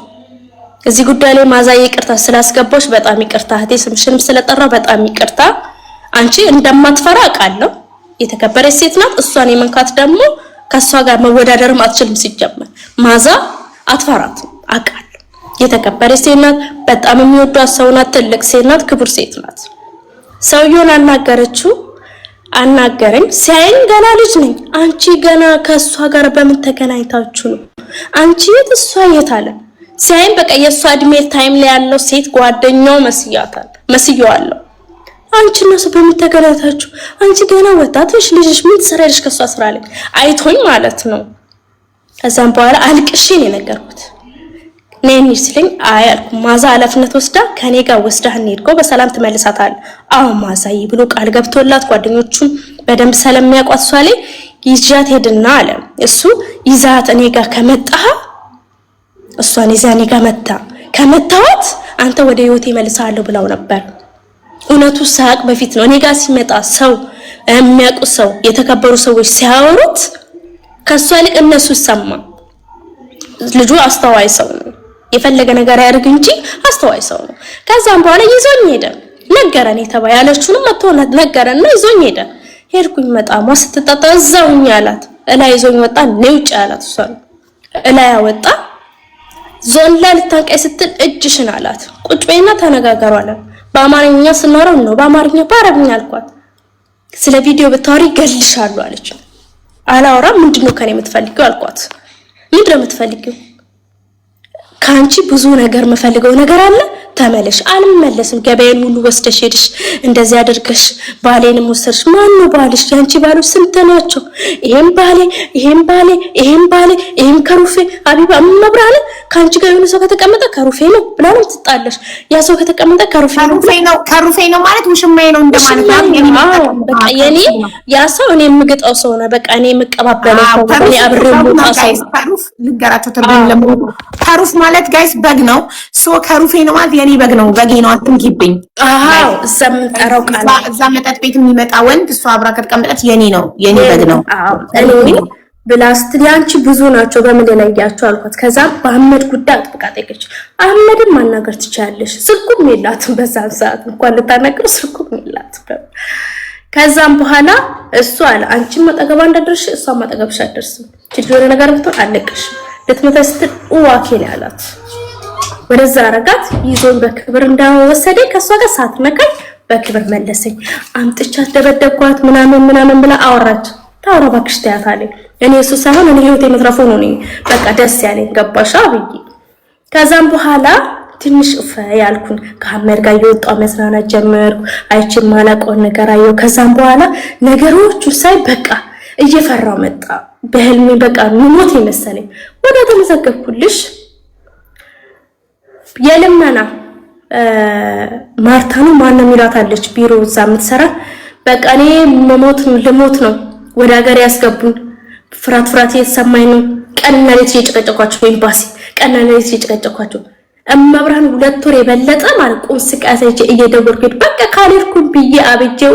እዚህ ጉዳይ ላይ ማዛ ይቅርታ ስላስገባሽ በጣም ይቅርታ፣ እህቴ ስምሽንም ስለጠራ በጣም ይቅርታ። አንቺ እንደማትፈራ አውቃለሁ። የተከበረች ሴት ናት። እሷን የመንካት ደግሞ ከሷ ጋር መወዳደርም አትችልም። ሲጀመር ማዛ አትፈራት አውቃለሁ። የተከበረች ሴት ናት። በጣም የሚወዷት ሰው ናት። ትልቅ ሴት ናት። ክቡር ሴት ናት። ሰውየውን አናገረችው። አናገረኝ። ሲያየኝ ገና ልጅ ነኝ። አንቺ ገና ከሷ ጋር በምን ተገናኝታችሁ ነው? አንቺ የት እሷ የት አለ። ሲያየኝ በቃ የሷ እድሜ ታይም ላይ ያለው ሴት ጓደኛው መስያዋለሁ። አንቺ እና እሱ በምን ተገናኝታችሁ? አንቺ ገና ወጣት ነሽ፣ ልጅሽ ምን ትሰሪያለሽ ከሷ ስራ ላይ? አይቶኝ ማለት ነው። ከዛም በኋላ አልቅሼ ነው የነገርኩት። ነኝ ሲለኝ አይ አልኩ። ማዛ ኃላፊነት ወስዳ ከኔ ጋር ወስዳ እንሄድከው በሰላም ትመልሳታል። አዎ ማዛይ ብሎ ቃል ገብቶላት ጓደኞቹም በደንብ ስለሚያውቋት እሷ ላይ ይዣት ሄድና አለ እሱ ይዛት እኔ ጋር ከመጣ እሷን ይዛ እኔ ጋር ከመታወት አንተ ወደ ህይወቴ መልሳለሁ ብለው ነበር። እውነቱ ሳቅ በፊት ነው። እኔ ጋር ሲመጣ ሰው የሚያውቁ ሰው የተከበሩ ሰዎች ሲያወሩት ከሷ ልቅ እነሱ ሰማ። ልጁ አስተዋይ ሰው ነው። የፈለገ ነገር ያርግ እንጂ አስተዋይ ሰው ነው። ከዛም በኋላ ይዞኝ ሄደ። ነገረን ያለችውንም መጥቶ ነገረና ይዞኝ ሄደ። ሄድኩኝ። መጣሟ ስትጣጣ እዛውኝ አላት። እላይ ይዞኝ ወጣ። ነውጭ አላት። እሷ እላይ አወጣ። ዞላ ልታንቀይ ስትል እጅሽን አላት። ቁጭ በይና ተነጋገሩ አለ። በአማርኛ ስናወራው ነው። በአማርኛ ባረብኛ አልኳት። ስለ ቪዲዮ ብታወሪ ገልሻለሁ አለች። አላወራም። ምንድነው ከኔ የምትፈልጊው አልኳት። ምንድነው የምትፈልጊው? ካንቺ ብዙ ነገር የምፈልገው ነገር አለ። ተመለሽ። አልመለስም። ገበያን ሁሉ ወስደሽ ሄድሽ፣ እንደዚህ አድርገሽ ባሌንም ወሰድሽ። ማን ነው ባልሽ? ያንቺ ባሎች ስንት ናቸው? ይሄም ባሌ፣ ይሄም ባሌ፣ ይሄም ባሌ፣ ይሄም ከሩፌ አቢባ መብራን። ካንቺ ጋር የሆነ ሰው ከተቀመጠ ከሩፌ ነው ብላ ነው ትጣለሽ። ያ ሰው ከተቀመጠ ከሩፌ ነው ማለት ውሽማዬ ነው እንደማለት ነው። በቃ የኔ ያ ሰው እኔ የምግጠው ሰው ነው። በቃ እኔ የምቀባበለው ሰው እኔ አብሬው ሞታ ሰው ከሩፍ ልገራቸው ተርበን ለምን ከሩፍ ማለት ጋይስ በግ ነው። ሶ ከሩፌ ነው ማለት የኔ በግ ነው። በጌ ነው አትንኪብኝ። አዎ እዛ የምንጠራው ቃል እዛ መጠጥ ቤት የሚመጣ ወንድ እሷ አብራ ከተቀመጠች የኔ ነው፣ የኔ በግ ነው። አዎ እኔ ብላስት ያንቺ ብዙ ናቸው በምን ለያቸው አልኳት። ከዛ በአህመድ ጉዳይ አጥብቃ ጠየቀች። አህመድን ማናገር ትችያለሽ፣ ስልኩም የላትም በዛን ሰዓት እንኳን ልታናገር ስልኩም የላትም። ከዛም በኋላ እሱ አለ አንቺም ማጠገባ እንዳደርሽ እሷም ማጠገብሽ አደርስም፣ ችግር ነገር ብትሆን አለቅሽ ልትመታ ስትል ዋኬን ያላት ወደዛ አረጋት። ይዞን በክብር እንዳወሰደ ከሷ ጋር ሳትነካኝ በክብር መለሰኝ። አምጥቻት ደበደብኳት ምናምን ብላ አወራች። ታውራ ባክሽ ተያታለኝ። እኔ እሱ ሳይሆን እኔ ህይወቴ መትረፉ ነው ነኝ በቃ ደስ ያለኝ ገባሻ ብዬ። ከዛም በኋላ ትንሽ ያልኩን ከአህመድ ጋር እየወጣሁ መዝናናት ጀመርኩ። አይችን ማላውቀውን ነገር አየሁ። ከዛም በኋላ ነገሮቹ ሳይ በቃ እየፈራው መጣ። በህልሜ በቃ ምሞት ይመስለኝ። ወደ ተመዘገብኩልሽ የልመና ማርታኑ ማን የሚላት አለች ቢሮ እዛ የምትሰራ። በቃ እኔ ልሞት ነው ወደ ሀገር ያስገቡን። ፍራት የተሰማኝ ነው። ቀንና ሌት እየጨቀጨኳቸው ኤምባሲ ቀንና ሌት እየጨቀጨኳቸው እመብርሃን 2 ወር የበለጠ ማለት ቁም ስቃሴ እየደወልኩ በቃ ካልሄድኩም ብዬ አብጄው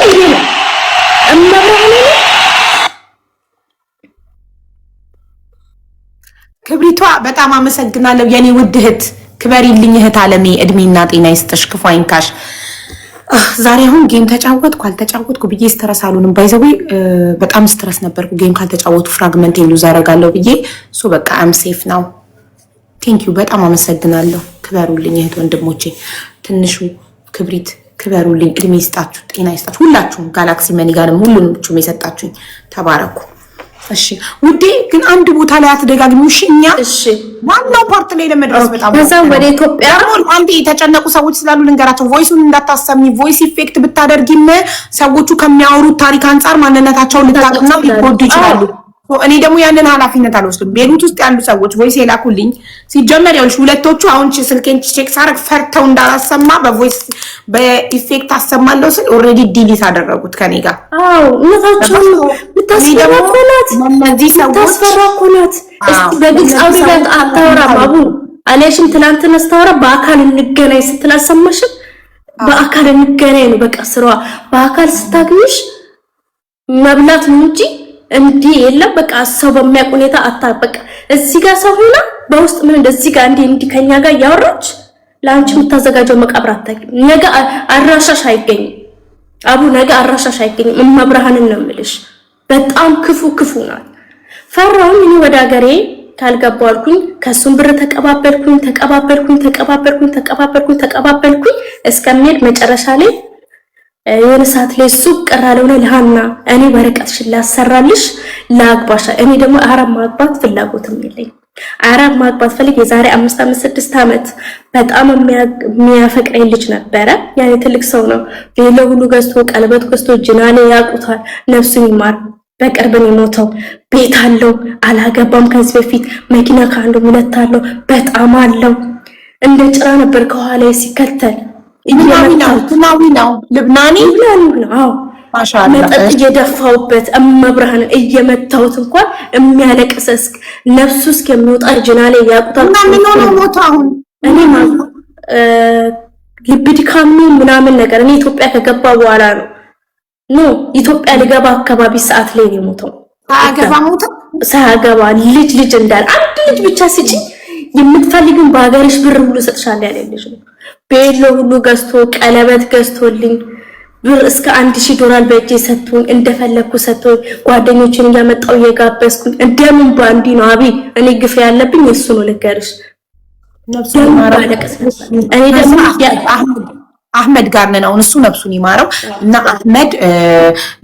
ይሄ ነው እመብርሃን። ክብሪቷ በጣም አመሰግናለሁ የኔ ውድ እህት። ክበሪልኝ እህት አለሜ፣ እድሜና ጤና ይስጥሽ፣ ክፉ አይንካሽ። ዛሬ አሁን ጌም ተጫወትኩ አልተጫወትኩ ብዬ ስትረስ አሉንም ባይዘዌ በጣም ስትረስ ነበርኩ። ጌም ካልተጫወቱ ፍራግመንት ሉዝ አደርጋለሁ ብዬ ሶ በቃ አም ሴፍ ናው። ቴንክ ዩ በጣም አመሰግናለሁ። ክበሩልኝ እህት ወንድሞቼ። ትንሹ ክብሪት ክበሩልኝ፣ እድሜ ይስጣችሁ፣ ጤና ይስጣችሁ። ሁላችሁም ጋላክሲ መኒ ጋርም ሁሉንም የሰጣችሁኝ ተባረኩ። እሺ ውዴ፣ ግን አንድ ቦታ ላይ አትደጋግሚው። እሺ ዋናው ፓርት ላይ ለመድረስ በጣም በዛው ወደ ኢትዮጵያ አንዴ የተጨነቁ ሰዎች ስላሉ ልንገራቸው። ቮይሱን እንዳታሰሚ። ቮይስ ኢፌክት ብታደርጊም ሰዎቹ ከሚያወሩት ታሪክ አንፃር ማንነታቸውን ልታውቅና ሊጎዱ ይችላሉ። እኔ ደግሞ ያንን ኃላፊነት አልወስድም። ቤሩት ውስጥ ያሉ ሰዎች ቮይስ የላኩልኝ ሲጀመር ያውልሽ ሁለቶቹ አሁን ስልኬን ቼክ ሳረግ ፈርተው እንዳላሰማ በቮይስ በኢፌክት አሰማለሁ ስል ኦልሬዲ ዲሊት አደረጉት ከኔ ጋር። አዎ እነታቸው ምታስፈራኩናት እነዚህ ሰዎች ታስፈራኩናት። እስቲ በግልጽ አውሪላት አታወራም። አቡ አለሽም ትላንትና ስታወራ በአካል እንገናኝ ስትል አልሰማሽም? በአካል እንገናኝ ነው በቃ ስራዋ። በአካል ስታግኝሽ መብላት ነው እንጂ እንዲህ የለም። በቃ ሰው በሚያውቅ ሁኔታ አታበቃ። እዚህ ጋር ሰው ሆና በውስጥ ምን እንደዚህ ጋር እንዲህ ከኛ ጋር ያወራች ላንቺ የምታዘጋጀው መቃብር አታውቂም። ነገ አራሻሽ አይገኝም አቡ፣ ነገ አራሻሽ አይገኝም። እመብርሃንን ነው የምልሽ። በጣም ክፉ ናት። ፈራውን እኔ ወደ ሀገሬ ካልገባሁ አልኩኝ። ከሱም ብር ተቀባበልኩኝ እስከሚሄድ መጨረሻ ላይ የሆነ ሰዓት ላይ ሱቅ ቀራለው ነው ለሃና እኔ ወረቀትሽን ላሰራልሽ ላግባሽ። እኔ ደግሞ አረብ ማግባት ፍላጎትም የለኝ። አረብ ማግባት ፈልግ የዛሬ 5-6 ዓመት በጣም የሚያፈቅረኝ ልጅ ነበረ። ያኔ ትልቅ ሰው ነው። ቬሎ ሁሉ ገዝቶ ቀለበት ገዝቶ ጅናሌ ያቁታል። ነፍሱን ይማር። በቅርብ ነው የሞተው። ቤት አለው፣ አላገባም ከዚህ በፊት። መኪና ካንዱ ሁለት አለው፣ በጣም አለው። እንደ ጭራ ነበር ከኋላ ሲከተል ልብናዊ ነው ልብናኒ ነው። ማሻአላ መጠጥ እየደፋውበት እመብርሃን እየመታውት እንኳን የሚያለቅሰስ ነፍሱ እስከሚወጣ ጅናሌ ያቁታል። ምን ሆነ ሞት? አሁን እኔ ልብ ድካም ምናምን ነገር እኔ ኢትዮጵያ ከገባ በኋላ ነው ኢትዮጵያ ልገባ አካባቢ ሰዓት ላይ ነው የሞተው። ሳያገባ ልጅ እንዳለ አንድ ልጅ ብቻ ስጪኝ የምትፈልጊውን በአገርሽ ብር ሁሉ ሰጥሻለሁ ያለ ልጅ ነው። ቤሎ ሁሉ ገዝቶ ቀለበት ገዝቶልኝ ብር እስከ $1000 በእጄ ሰጥቶኝ እንደፈለኩ ሰጥቶኝ ጓደኞችን እያመጣው እየጋበዝኩኝ እንደምን ባንዲ ነው አቢ። እኔ ግፍ ያለብኝ እሱ ነው ልንገርሽ። እኔ ደግሞ አህመድ ጋር ነን አሁን። እሱ ነፍሱን ይማረው እና አህመድ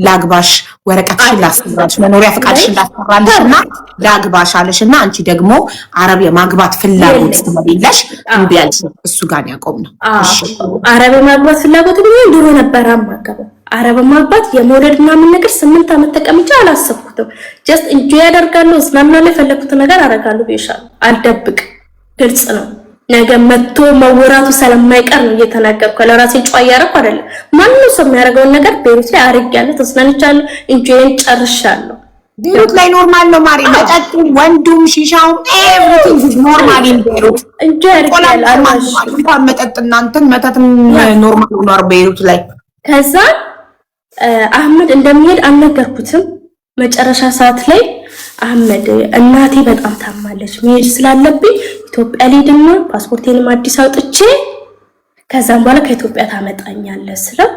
ላግባሽ ወረቀትሽን ላስፈራልሽ መኖሪያ ፈቃድሽን ላስፈራልሽ እና ላግባሽ አለሽ እና አንቺ ደግሞ አረብ የማግባት ፍላጎት ስለሌለሽ እምቢ አልሽ። እሱ ጋር ያቆምነው። እሺ አረብ የማግባት ፍላጎት ግን ድሮ ነበር አማገበው። አረብ ማግባት የመውለድ ምናምን ነገር 8 ዓመት ተቀምጬ አላሰብኩትም። ጀስት እንጆ ያደርጋለሁ እስላምና የፈለኩት ነገር አረጋለሁ ይሻል አልደብቅ ግልጽ ነው። ነገ መጥቶ መወራቱ ስለማይቀር ነው እየተናገርኩ ለራሴ ጫው ያረኩ አይደለም። ማንንም ሰው የሚያደርገውን ነገር ቤሩት ላይ አርጋለሁ፣ ተስናንቻለሁ፣ እንጆይን ጨርሻለሁ። ቤሩት ላይ ኖርማል ነው ማሪ። መጠጡ፣ ወንዱም፣ ሺሻው ኤቭሪቲንግ ኢዝ ኖርማል ኢን ቤሩት። እንጆይ አርጋለሁ። እንኳን መጠጥ እናንተን መጠጥም ኖርማል ነው ቤሩት ላይ። ከዛ አህመድ እንደሚሄድ አልነገርኩትም። መጨረሻ ሰዓት ላይ አህመድ እናቴ በጣም ታማለች መሄድ ስላለብኝ ኢትዮጵያ ልሄድና ፓስፖርቴንም አዲስ አውጥቼ ከዛም በኋላ ከኢትዮጵያ ታመጣኛለህ ስለው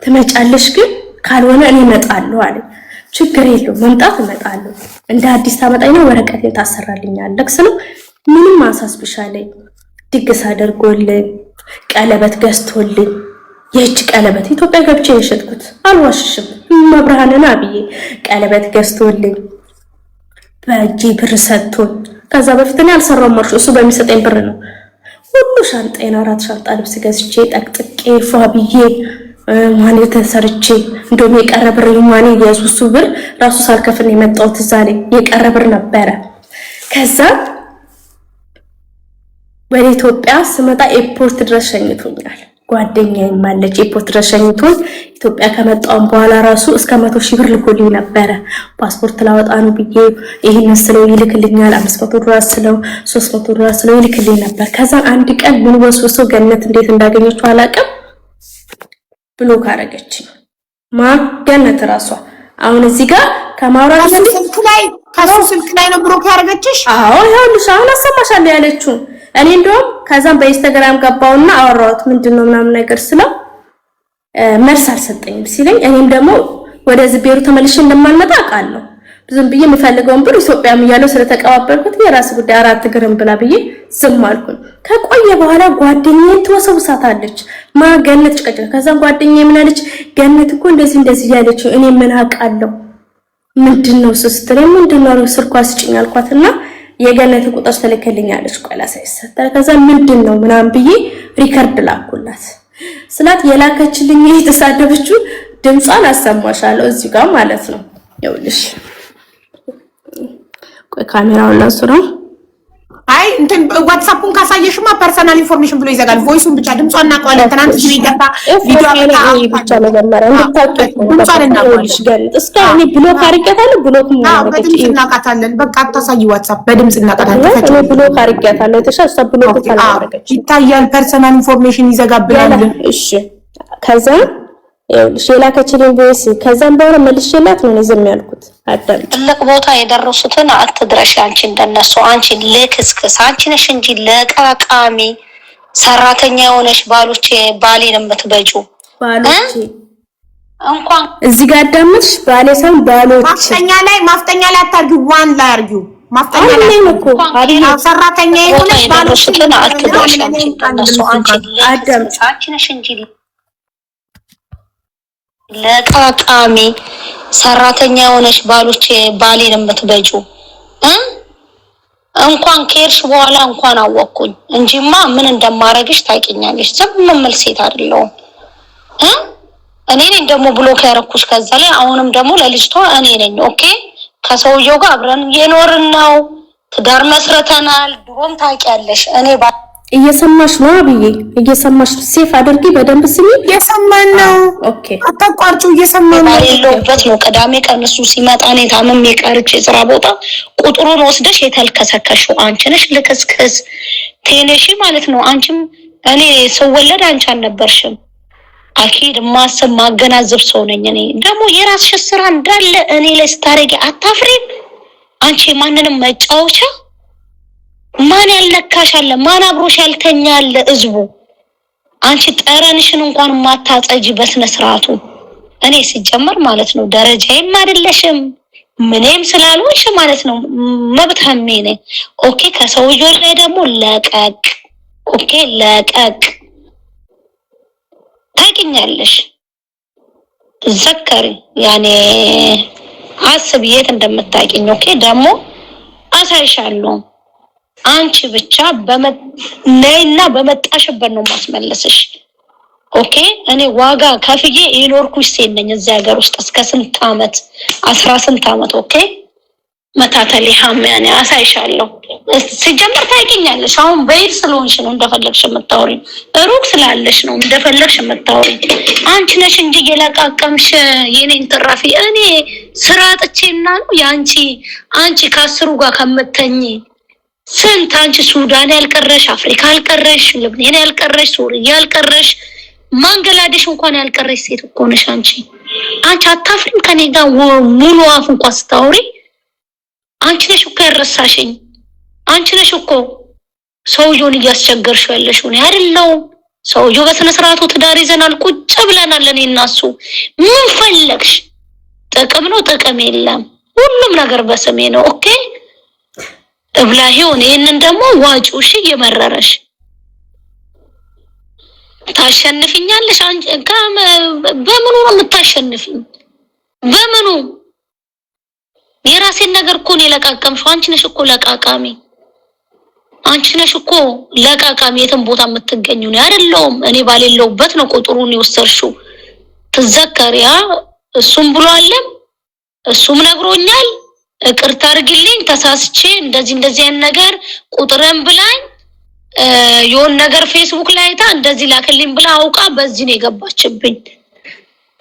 ትመጫለሽ ግን ካልሆነ እኔ እመጣለሁ አለ። ችግር የለውም መምጣት እመጣለሁ እንደ አዲስ ታመጣኝና ወረቀቴን ታሰራልኛለህ ስለው ምንም አሳስብሻለኝ ድግስ አድርጎልኝ ቀለበት ገዝቶልኝ የእጅ ቀለበት ኢትዮጵያ ገብቼ የሸጥኩት አልዋሽሽም መብርሃንና ብዬ ቀለበት ገዝቶልኝ በእጄ ብር ሰጥቶኝ ከዛ በፊት እኔ አልሰራውም ማርሽ እሱ በሚሰጠኝ ብር ነው ሁሉ ሻንጣዬን 4 ሻንጣ ልብስ ገዝቼ ጠቅጥቄ ፏ ብዬ ማን ተሰርቼ እንደውም የቀረ ብር ማን የሱሱ ብር ራሱ ሳልከፍል የመጣሁት እዛ ላይ የቀረ ብር ነበረ። ከዛ ወደ ኢትዮጵያ ስመጣ ኤርፖርት ድረስ ሸኝቶኛል። ጓደኛዬ ማለች ኤርፖርት ድረስ ሸኝቶኝ ኢትዮጵያ ከመጣሁም በኋላ ራሱ እስከ 100,000 ብር ልኮልኝ ነበረ። ፓስፖርት ላወጣ ነው ብዬ ይሄን ስለው ይልክልኛል። 500 ዶላር ስለው 300 ዶላር ስለው ይልክልኝ ነበር። ከዛ አንድ ቀን ምን ወስወሶ ገነት እንዴት እንዳገኘችው አላውቅም ብሎክ አደረገችኝ። ገነት ራሷ አሁን እዚህ ጋር ከማውራት ከሱ ስልክ ላይ ነው ብሎክ ያደረገችሽ? አዎ ይኸውልሽ አሁን አሰማሻለሁ ያለችው እኔ እንደውም ከዛም በኢንስታግራም ገባውና አወራሁት ምንድነው ምናምን ነገር ስለው መልስ አልሰጠኝም ሲለኝ እኔም ደግሞ ወደዚህ ቤሩ ተመልሼ እንደማልመጣ አውቃለሁ። ዝም ብዬ የምፈልገውን ብር ኢትዮጵያም እያለሁ ስለተቀባበልኩት የራስ ጉዳይ 4 ግርም ብላ ብዬ ዝም አልኩኝ። ከቆየ በኋላ ጓደኛዬ ተወሰውሳታለች ገነት ጭቀጭ። ከዛም ጓደኛዬ ምን አለች ገነት እኮ እንደዚህ ያለችው እኔ ምን አውቃለሁ ምንድነው ስትለኝ ምንድነው ስልኳ ስጭኝ አልኳትና የገነት ቁጥር ተልከልኛለች ቆላ ሳይሰጣ ከዛ ምንድነው ምናምን ብዬ ሪከርድ ላኩላት ስላት የላከችልኝ የተሳደበችው ድምጿን አሰማሻለሁ እዚህ ጋር ማለት ነው። ይኸውልሽ ቆይ ካሜራውን ላስረው። አይ እንትን ዋትስአፑን ካሳየሽማ ፐርሰናል ኢንፎርሜሽን ብሎ ይዘጋል። ቮይሱን ብቻ ድምጿን እናውቀዋለን። ትናንት እዚህ ገባ ቪዲዮ ብቻ ነው ገመረ እንድታውቂ ነው ገለት እስከ እኔ ብሎክ አድርጌታለሁ። ብሎክ በድምጽ እናውቃታለን። በቃ አታሳይ ዋትስአፕ በድምጽ እናውቃታለን። እኔ ብሎክ አድርጌታለሁ። የተሻለ ብሎክ ካላደረገች ይታያል። ፐርሰናል ኢንፎርሜሽን ይዘጋብናል። እሺ ከዛ ይኸውልሽ የላከችልኝ ቮይስ ከዛም በኋላ መልሼላት ነው ዝም ያልኩት። አዳም ትልቅ ቦታ የደረሱትን አትድረሽ። አንቺ እንደነሱ አንቺ ለክስክስ አንቺ ነሽ እንጂ ለቃቃሚ ሰራተኛ የሆነሽ ባሌን የምትበጩ ባሎቼ እንኳን እዚህ ጋር አዳምጥሽ ባሌ ሳይሆን ባሎቼ ማፍጠኛ ላይ አታርጊው። ዋን ላይ አርጊው ማፍጠኛ ላይ እኮ አዲስ ሰራተኛ የሆነሽ ባሎችን አትድረሽ። አንቺ እንደነሱ አንቺ ነሽ እንጂ ለቃቃሚ ሰራተኛ የሆነሽ ባሌን የምትበጩ እንኳን ከርሽ በኋላ እንኳን አወቅኩኝ እንጂማ ምን እንደማረግሽ ታውቂኛለሽ። ዝም ምን ሴት አይደለሁም። እኔ ነኝ ደግሞ ብሎክ ያረኩሽ። ከዛ ላይ አሁንም ደግሞ ለልጅቷ እኔ ነኝ። ኦኬ ከሰውየው ጋር አብረን እየኖርን ነው፣ ትዳር መስርተናል። ድሮም ታውቂያለሽ እኔ እየሰማሽ ነው አብዬ እየሰማሽ ሴፍ አድርጊ በደንብ ስሚ። እየሰማን ነው። ኦኬ አታቋርጩ። እየሰማን ነው ያለበት ነው። ቅዳሜ ቀን እሱ ሲመጣ እኔ ታምሜ ቀርቼ የሥራ ቦታ ቁጥሩን ወስደሽ የተልከሰከሽው አንቺ ነሽ። ልክስክስ ቴኔሺ ማለት ነው። አንቺም እኔ ስወለድ አንቺ አልነበርሽም። አኪድ ማሰብ ማገናዘብ ሰው ነኝ እኔ። ደግሞ የራስሽ ስራ እንዳለ እኔ ላይ ስታረጊ አታፍሪም? አንቺ ማንንም መጫወቻ ማን ያልነካሽ አለ? ማን አብሮሽ ያልተኛ አለ? ህዝቡ አንቺ ጠረንሽን እንኳን ማታጸጂ በስነ ስርዓቱ። እኔ ሲጀመር ማለት ነው ደረጃዬም አይደለሽም ምንም ስላልሆንሽ ማለት ነው መብታሜ ነኝ። ኦኬ ከሰውዬው ላይ ደግሞ ለቀቅ። ኦኬ ለቀቅ። ታውቂኛለሽ። ዘከሪ ያኔ አስብ የት እንደምታውቂኝ። ኦኬ ደግሞ አሳይሻለሁ። አንቺ ብቻ ነይና በመጣሽበት ነው ማስመለስሽ። ኦኬ እኔ ዋጋ ከፍዬ የኖርኩሽ ሴት ነኝ እዚህ ሀገር ውስጥ እስከ ስንት አመት 18 አመት። ኦኬ መታተሊ ሀሚያኔ አሳይሻለሁ። ሲጀምር ታውቂኛለሽ። አሁን በይር ስለሆንሽ ነው እንደፈለግሽ የምታወሪኝ፣ ሩቅ ስላለሽ ነው እንደፈለግሽ የምታወሪኝ። አንቺ ነሽ እንጂ እየለቃቀምሽ የኔን ትራፊ። እኔ ስራ አጥቼና ነው አንቺ ከአስሩ ጋር ከምተኝ ስንት አንቺ ሱዳን ያልቀረሽ፣ አፍሪካ ያልቀረሽ፣ ልብናን ያልቀረሽ፣ ሱሪያ ያልቀረሽ፣ ማንገላዴሽ እንኳን ያልቀረሽ ሴት እኮ ነሽ አንቺ አታፍሪም? ከኔ ጋር ሙሉ አፍ እንኳን ስታወሪ አንቺ ነሽ እኮ ያረሳሽኝ። አንቺ ነሽ እኮ ሰውየውን እያስቸገርሽው ያለሽው እኔ አይደለሁም። ሰውየው በስነ ስርዓቱ ትዳር ይዘናል፣ ቁጭ ብለናል። እኔ እና እሱ ምን ፈለግሽ? ጥቅም ነው ጥቅም የለም። ሁሉም ነገር በስሜ ነው። ኦኬ እብላሂውን ይሄንን ደግሞ ዋጪው። እሺ እየመረረሽ ታሸንፊኛለሽ። አንቺ በምኑ ነው የምታሸንፊኝ? በምኑ? የራሴን ነገር እኮ ነው የለቃቀምሽው። አንቺ ነሽ እኮ ለቃቃሚ። አንቺ ነሽ እኮ ለቃቃሚ የትም ቦታ የምትገኙ ነው አይደለሁም። እኔ ባሌለውበት ነው ቁጥሩን የወሰድሽው። ትዘከሪያ እሱም ብሏልም እሱም ነግሮኛል። ይቅርታ አድርግልኝ ተሳስቼ እንደዚህ አይነት ነገር ቁጥርን ብላኝ የሆነ ነገር ፌስቡክ ላይ አይታ እንደዚህ ላክልኝ ብላ አውቃ በዚህ ነው የገባችብኝ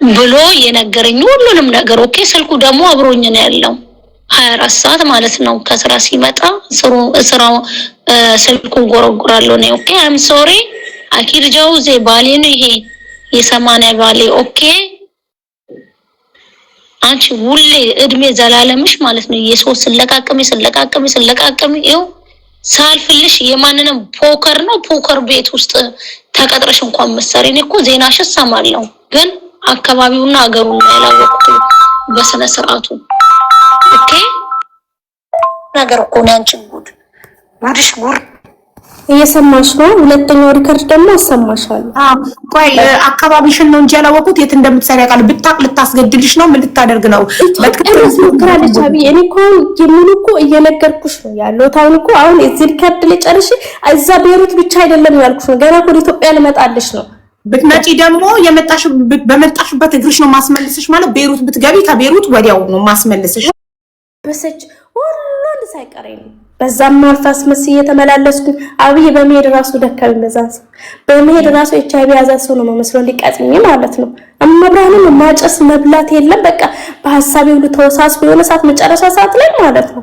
ብሎ የነገረኝ ሁሉንም ነገር። ኦኬ ስልኩ ደግሞ አብሮኝ ነው ያለው 24 ሰዓት ማለት ነው። ከስራ ሲመጣ ስራው ስልኩን ጎረጎራለሁ ነው። ኦኬ አም ሶሪ አኪር ጃውዜ ባሌ ነው ይሄ የ80 ባሌ። ኦኬ አንቺ ሁሌ እድሜ ዘላለምሽ ማለት ነው የሰው ስለቃቀሚ ይኸው ሳልፍልሽ የማንንም ፖከር ነው ፖከር ቤት ውስጥ ተቀጥረሽ እንኳን መሰሪ። እኔ እኮ ዜናሽ ሰማለሁ ግን አካባቢውና ሀገሩን ያላወቅኩት በስነ ስርዓቱ። ኦኬ ነገር እኮ ነው አንቺ ጉድሽ ጉድ እየሰማሽ ነው። ሁለተኛው ሪከርድ ደግሞ አሰማሻለሁ። ቆይ አካባቢሽን ነው እንጂ ያላወቁት የት እንደምትሰሪ ያውቃል። ብታቅ ልታስገድልሽ ነው። ምን ልታደርግ ነው? በትክክል ሞክራለች። አብይ እኔ እኮ የምን እኮ እየነገርኩሽ ነው ያለው። አሁን እዚህ ሪከርድ ላይ ጨርሽ እዛ ቤሩት ብቻ አይደለም ያልኩሽ ነው። ገና ወደ ኢትዮጵያ ልመጣልሽ ነው። ብትመጪ ደግሞ በመጣሽበት እግርሽ ነው ማስመልስሽ። ማለት ቤሩት ብትገቢ ከቤሩት ወዲያው ነው ማስመልስሽ። በሰጭ ሁሉ ሳይቀረኝ ነው በዛም ማልፋስ መስዬ የተመላለስኩ። አብይ በመሄድ ራሱ ደከመኝ። በዛስ በመሄድ ራሱ ኤችአይቪ ያዛ ሰው ነው መስሎ ሊቀጥኝ ማለት ነው። እመብራንም ማጨስ መብላት የለም በቃ በሐሳቤ ሁሉ ተወሳስቦ የሆነ ሰዓት መጨረሻ ሰዓት ላይ ማለት ነው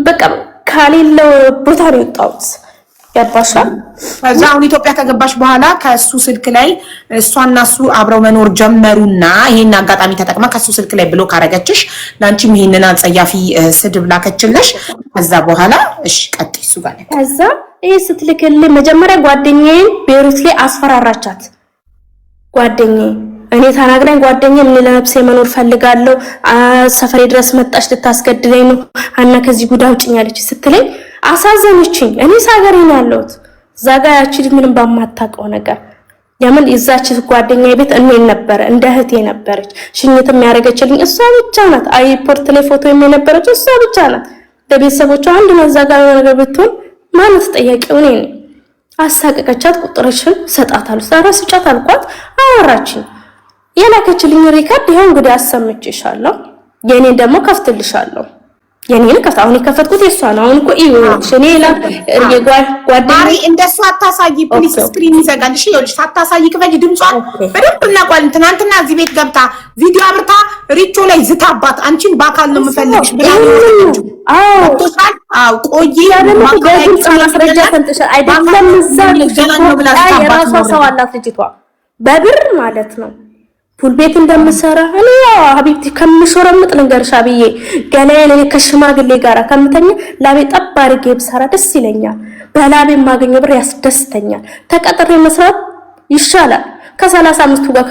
በቃ ካሌለው ቦታ ነው የወጣሁት። ያባሻ ከዛ አሁን ኢትዮጵያ ከገባሽ በኋላ ከሱ ስልክ ላይ እሷና እሱ አብረው መኖር ጀመሩና ይሄን አጋጣሚ ተጠቅማ ከሱ ስልክ ላይ ብሎክ አረገችሽ። ላንቺም ይሄንን አጸያፊ ስድብ ላከችልሽ። ከዛ በኋላ እሺ ቀጥይ እሱ ጋር ከዛ ይሄ ስትልክልኝ መጀመሪያ ጓደኛዬን ቤሩት ላይ አስፈራራቻት። ጓደኛዬ እኔ ታናግራኝ ጓደኛዬ ምን ለነፍሴ መኖር ፈልጋለሁ ሰፈሬ ድረስ መጣሽ ልታስገድለኝ ነው አና ከዚህ ጉድ አውጪኝ አለች ስትለኝ አሳዘነችኝ። እኔ ሳገሬ ነው ያለሁት እዛ ጋር ያቺ ምንም በማታውቀው ነገር የምን ይዛች ጓደኛዬ ቤት እኔን ነበር እንደ እህቴ ነበረች። ሽኝትም ያደረገችልኝ እሷ ብቻ ናት። አይፖርት ላይ ፎቶ የነበረች እሷ ብቻ ናት። ለቤተሰቦቿ አንድ ነው እዛ ጋር ነገር ብትሆን ማለት ጠያቂው እኔ ነኝ። አሳቀቀቻት። ቁጥርሽን ሰጣታለሁ ሳራስ ጫት አልኳት። አወራችኝ። የላከችልኝ ሪካርድ ይሄን እንግዲህ አሰምቼሻለሁ። የኔን ደግሞ ከፍትልሻለሁ። የኔን ከፍታ አሁን የከፈትኩት እሷ ነው። አሁን እኮ ይኸውልሽ እኔ ጓደኛዬ እንደሱ አታሳይ ፕሊስ። ስክሪን ይዘጋል። እሺ ይኸውልሽ ሳታሳይ ክፈጅ ድምጿን በደንብ እናቋል። ትናንትና እዚህ ቤት ገብታ ቪዲዮ አብርታ ሪቾ ላይ ዝታባት አንቺን በአካል ነው የምፈልግሽ ብላ ነው። አዎ ቆይ በግልጽ ማስረጃ ተንተሻ አይደለም እዛ የራሷ ሰው አላት ልጅቷ በብር ማለት ነው ፉል ቤት እንደምሰራ እኔ ሀቢብቲ ከምሾረምጥ ነገርሽ አብዬ ገላዬን እኔ ከሽማግሌ ጋር ከምተኛ ላቤ ጠብ አድርጌ ብሰራ ደስ ይለኛል። በላቤ የማገኘው ብር ያስደስተኛል። ተቀጥሬ መስራት ይሻላል ከ35ቱ ጋር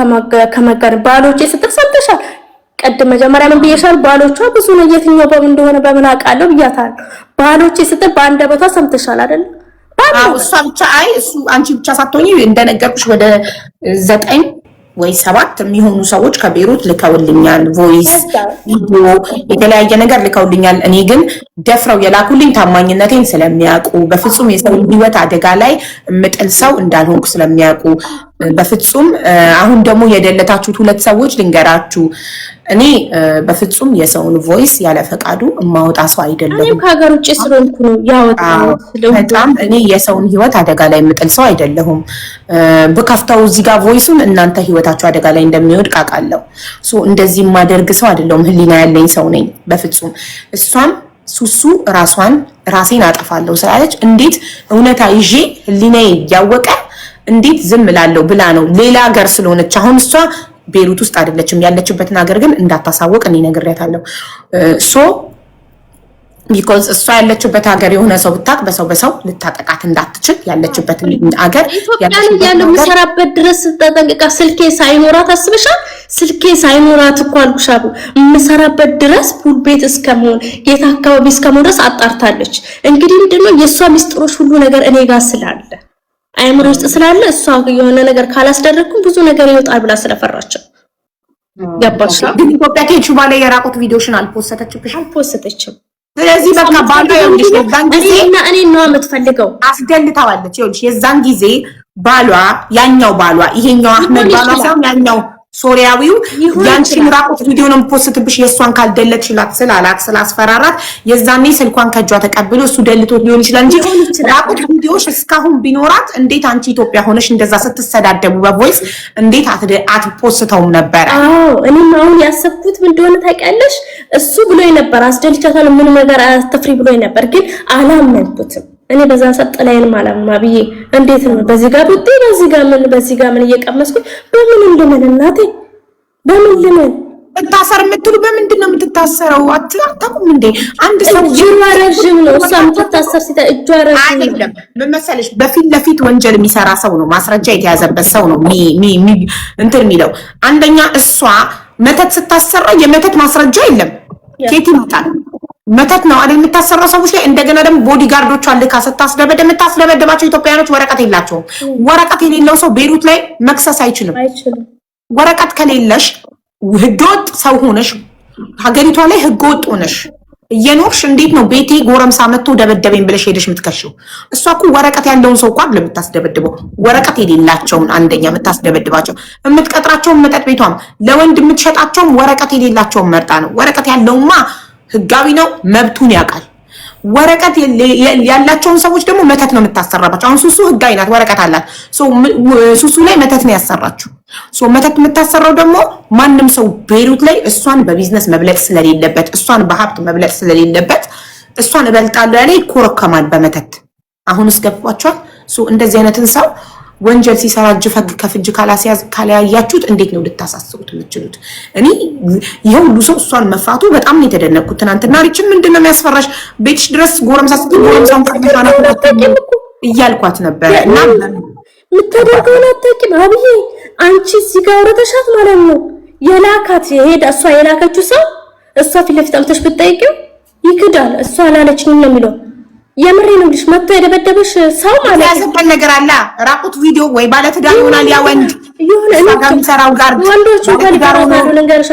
ከመጋር ባሎቼ ስትሰጥሻል። ቀድም መጀመሪያ ምን ብዬሻል? ባሎቿ ብዙ ነው የትኛው በምን እንደሆነ በምን አውቃለሁ ብያታል። ባሎቼ ስትል በአንድ ቦታ ሰምተሻል አይደል? እሷ ብቻ እሱ አንቺ ብቻ ሳትሆኚ እንደነገርኩሽ ወደ 9 ወይ 7 የሚሆኑ ሰዎች ከቤሩት ልከውልኛል። ቮይስ፣ ቪዲዮ፣ የተለያየ ነገር ልከውልኛል። እኔ ግን ደፍረው የላኩልኝ ታማኝነቴን ስለሚያውቁ በፍጹም የሰው ሕይወት አደጋ ላይ የምጥል ሰው እንዳልሆንኩ ስለሚያውቁ በፍጹም አሁን ደግሞ የደለታችሁት 2 ሰዎች ልንገራችሁ። እኔ በፍጹም የሰውን ቮይስ ያለ ፈቃዱ የማወጣ ሰው አይደለሁም። እኔም ከሀገር ውጭ ስለሆንኩ ነው ያወጣሁት። በጣም እኔ የሰውን ህይወት አደጋ ላይ የምጥል ሰው አይደለሁም። በከፍታው እዚህ ጋር ቮይሱን እናንተ ህይወታችሁ አደጋ ላይ እንደሚወድቅ አውቃለሁ። እንደዚህ የማደርግ ሰው አይደለሁም። ህሊና ያለኝ ሰው ነኝ በፍጹም። እሷም ሱሱ ራሴን አጠፋለሁ ስላለች እንዴት እውነታ ይዤ ህሊናዬ እያወቀ እንዴት ዝም እላለሁ ብላ ነው። ሌላ ሀገር ስለሆነች አሁን እሷ ቤሩት ውስጥ አይደለችም። ያለችበትን ሀገር ግን እንዳታሳወቅ እኔ ነግሬያታለሁ። ቢኮዝ እሷ ያለችበት ሀገር የሆነ ሰው ብታቅ በሰው ልታጠቃት እንዳትችል ያለችበትን ሀገር ኢትዮጵያ ላይ ያለው የምሰራበት ድረስ ተጠንቅቃ ስልኬ ሳይኖራት አስበሻል። ስልኬ ሳይኖራት እኮ አልኩሽ የምሰራበት ድረስ ፑል ቤት እስከመሆን የት አካባቢ እስከመሆን ድረስ አጣርታለች። እንግዲህ ምንድነው የእሷ ሚስጥሮች ሁሉ ነገር እኔ ጋር ስላለ አይምሮ ውስጥ ስላለ እሷ የሆነ ነገር ካላስደረግኩም ብዙ ነገር ይወጣል ብላ ስለፈራቸው ገባሽ። ግን ኢትዮጵያ ከሄድሽ በኋላ የራቁት ቪዲዮሽን አልፖስተችም። ስለዚህ በቃ ባሏ ይኸውልሽ የዛን ጊዜ እኔ ነው የምትፈልገው አስደልታዋለች። ይኸውልሽ የዛን ጊዜ ባሏ ያኛው ባሏ ይሄኛው አህመድ ባሏ ሳይሆን ያኛው ሶሪያዊው ያንቺን ራቁት ቪዲዮ ነው ፖስትብሽ የሷን ካልደለችላት ስላስፈራራት የዛኔ ስልኳን ከጇ ተቀብሎ እሱ ደልቶት ሊሆን ይችላል እንጂ ራቁት ቪዲዮሽ እስካሁን ቢኖራት እንዴት አንቺ ኢትዮጵያ ሆነሽ እንደዛ ስትሰዳደቡ በቮይስ እንዴት አትፖስተውም ነበር? እኔም አሁን ያሰብኩት ምን እንደሆነ ታውቂያለሽ? እሱ ብሎኝ ነበር አስደልቻታለሁ ምን ነገር አትፍሪ ብሎኝ ነበር፣ ግን አላመንኩትም። እኔ በዛ ሰጠላይን ማለማ ብዬ እንዴት ነው በዚህ ጋር ብጤ በዚህ ጋር ምን እየቀመስኩኝ በምን እንደምን እናቴ በምን ልምን ታሰር የምትሉ በምንድን ነው የምትታሰረው? አታውቁም እንዴ? አንድ ሰው እጁ ረጅም ነው እሷ የምትታሰር ሲታ እጁ ረጅም አይደለም። ምን መሰለሽ በፊት ለፊት ወንጀል የሚሰራ ሰው ነው ማስረጃ የተያዘበት ሰው ነው እንትን የሚለው። አንደኛ እሷ መተት ስታሰራ የመተት ማስረጃ የለም ኬት ይመጣል? መተት ነው አይደል የምታሰራው ሰዎች ላይ። እንደገና ደግሞ ቦዲጋርዶች አልካ የምታስደበድባቸው ኢትዮጵያውያኖች ወረቀት የላቸውም። ወረቀት የሌለው ሰው ቤሩት ላይ መክሰስ አይችልም። ወረቀት ከሌለሽ ህገወጥ ሰው ሆነሽ ሀገሪቷ ላይ ህገወጥ ሆነሽ እየኖርሽ እንዴት ነው ቤቴ ጎረምሳ መጥቶ ደበደበኝ ብለሽ ሄደሽ የምትከሽው? እሷ እኮ ወረቀት ያለውን ሰው እንኳን ለምታስደበድበው ወረቀት የሌላቸውን አንደኛ የምታስደበድባቸው የምትቀጥራቸውን መጠጥ ቤቷም ለወንድ የምትሸጣቸውም ወረቀት የሌላቸውን መርጣ ነው። ወረቀት ያለውማ ህጋዊ ነው፣ መብቱን ያውቃል። ወረቀት ያላቸውን ሰዎች ደግሞ መተት ነው የምታሰራባቸው። አሁን ሱሱ ህጋዊ ናት፣ ወረቀት አላት። ሱሱ ላይ መተት ነው ያሰራችው። መተት የምታሰራው ደግሞ ማንም ሰው ቤሩት ላይ እሷን በቢዝነስ መብለጥ ስለሌለበት፣ እሷን በሀብት መብለጥ ስለሌለበት እሷን እበልጣለሁ ያለ ይኮረከማል በመተት። አሁንስ ገባችኋል? እንደዚህ አይነትን ሰው ወንጀል ሲሰራ እጅ ከፍንጅ ካላያያችሁት እንዴት ነው ልታሳስቡት የምትችሉት? እኔ ይሄ ሁሉ ሰው እሷን መፍራቱ በጣም ነው የተደነቅኩት። ትናንትና ሪችን ምንድን ነው የሚያስፈራሽ? ቤትሽ ድረስ ጎረምሳ ጎረምሳውን እያልኳት ነበረ። እና የምታደርገውን አታውቂም አብዬ። አንቺ እዚህ ጋር አውረተሻት ማለት ነው የላካት እሷ የላከችው ሰው እሷ ፊት ለፊት አምጥተሽ ብትጠይቂው ይክዳል። እሷ አላለችኝም ነው የሚለው። የምሬ ነው ልጅ መጥቶ የደበደበሽ ሰው ማለት ያዘበን ነገር አለ። ራቁት ቪዲዮ ወይ ባለትዳር ይሆናል ያ ወንድ ይሁን እኔ ጋር ጋር ወንዶቹ ጋር ነው ልንገርሽ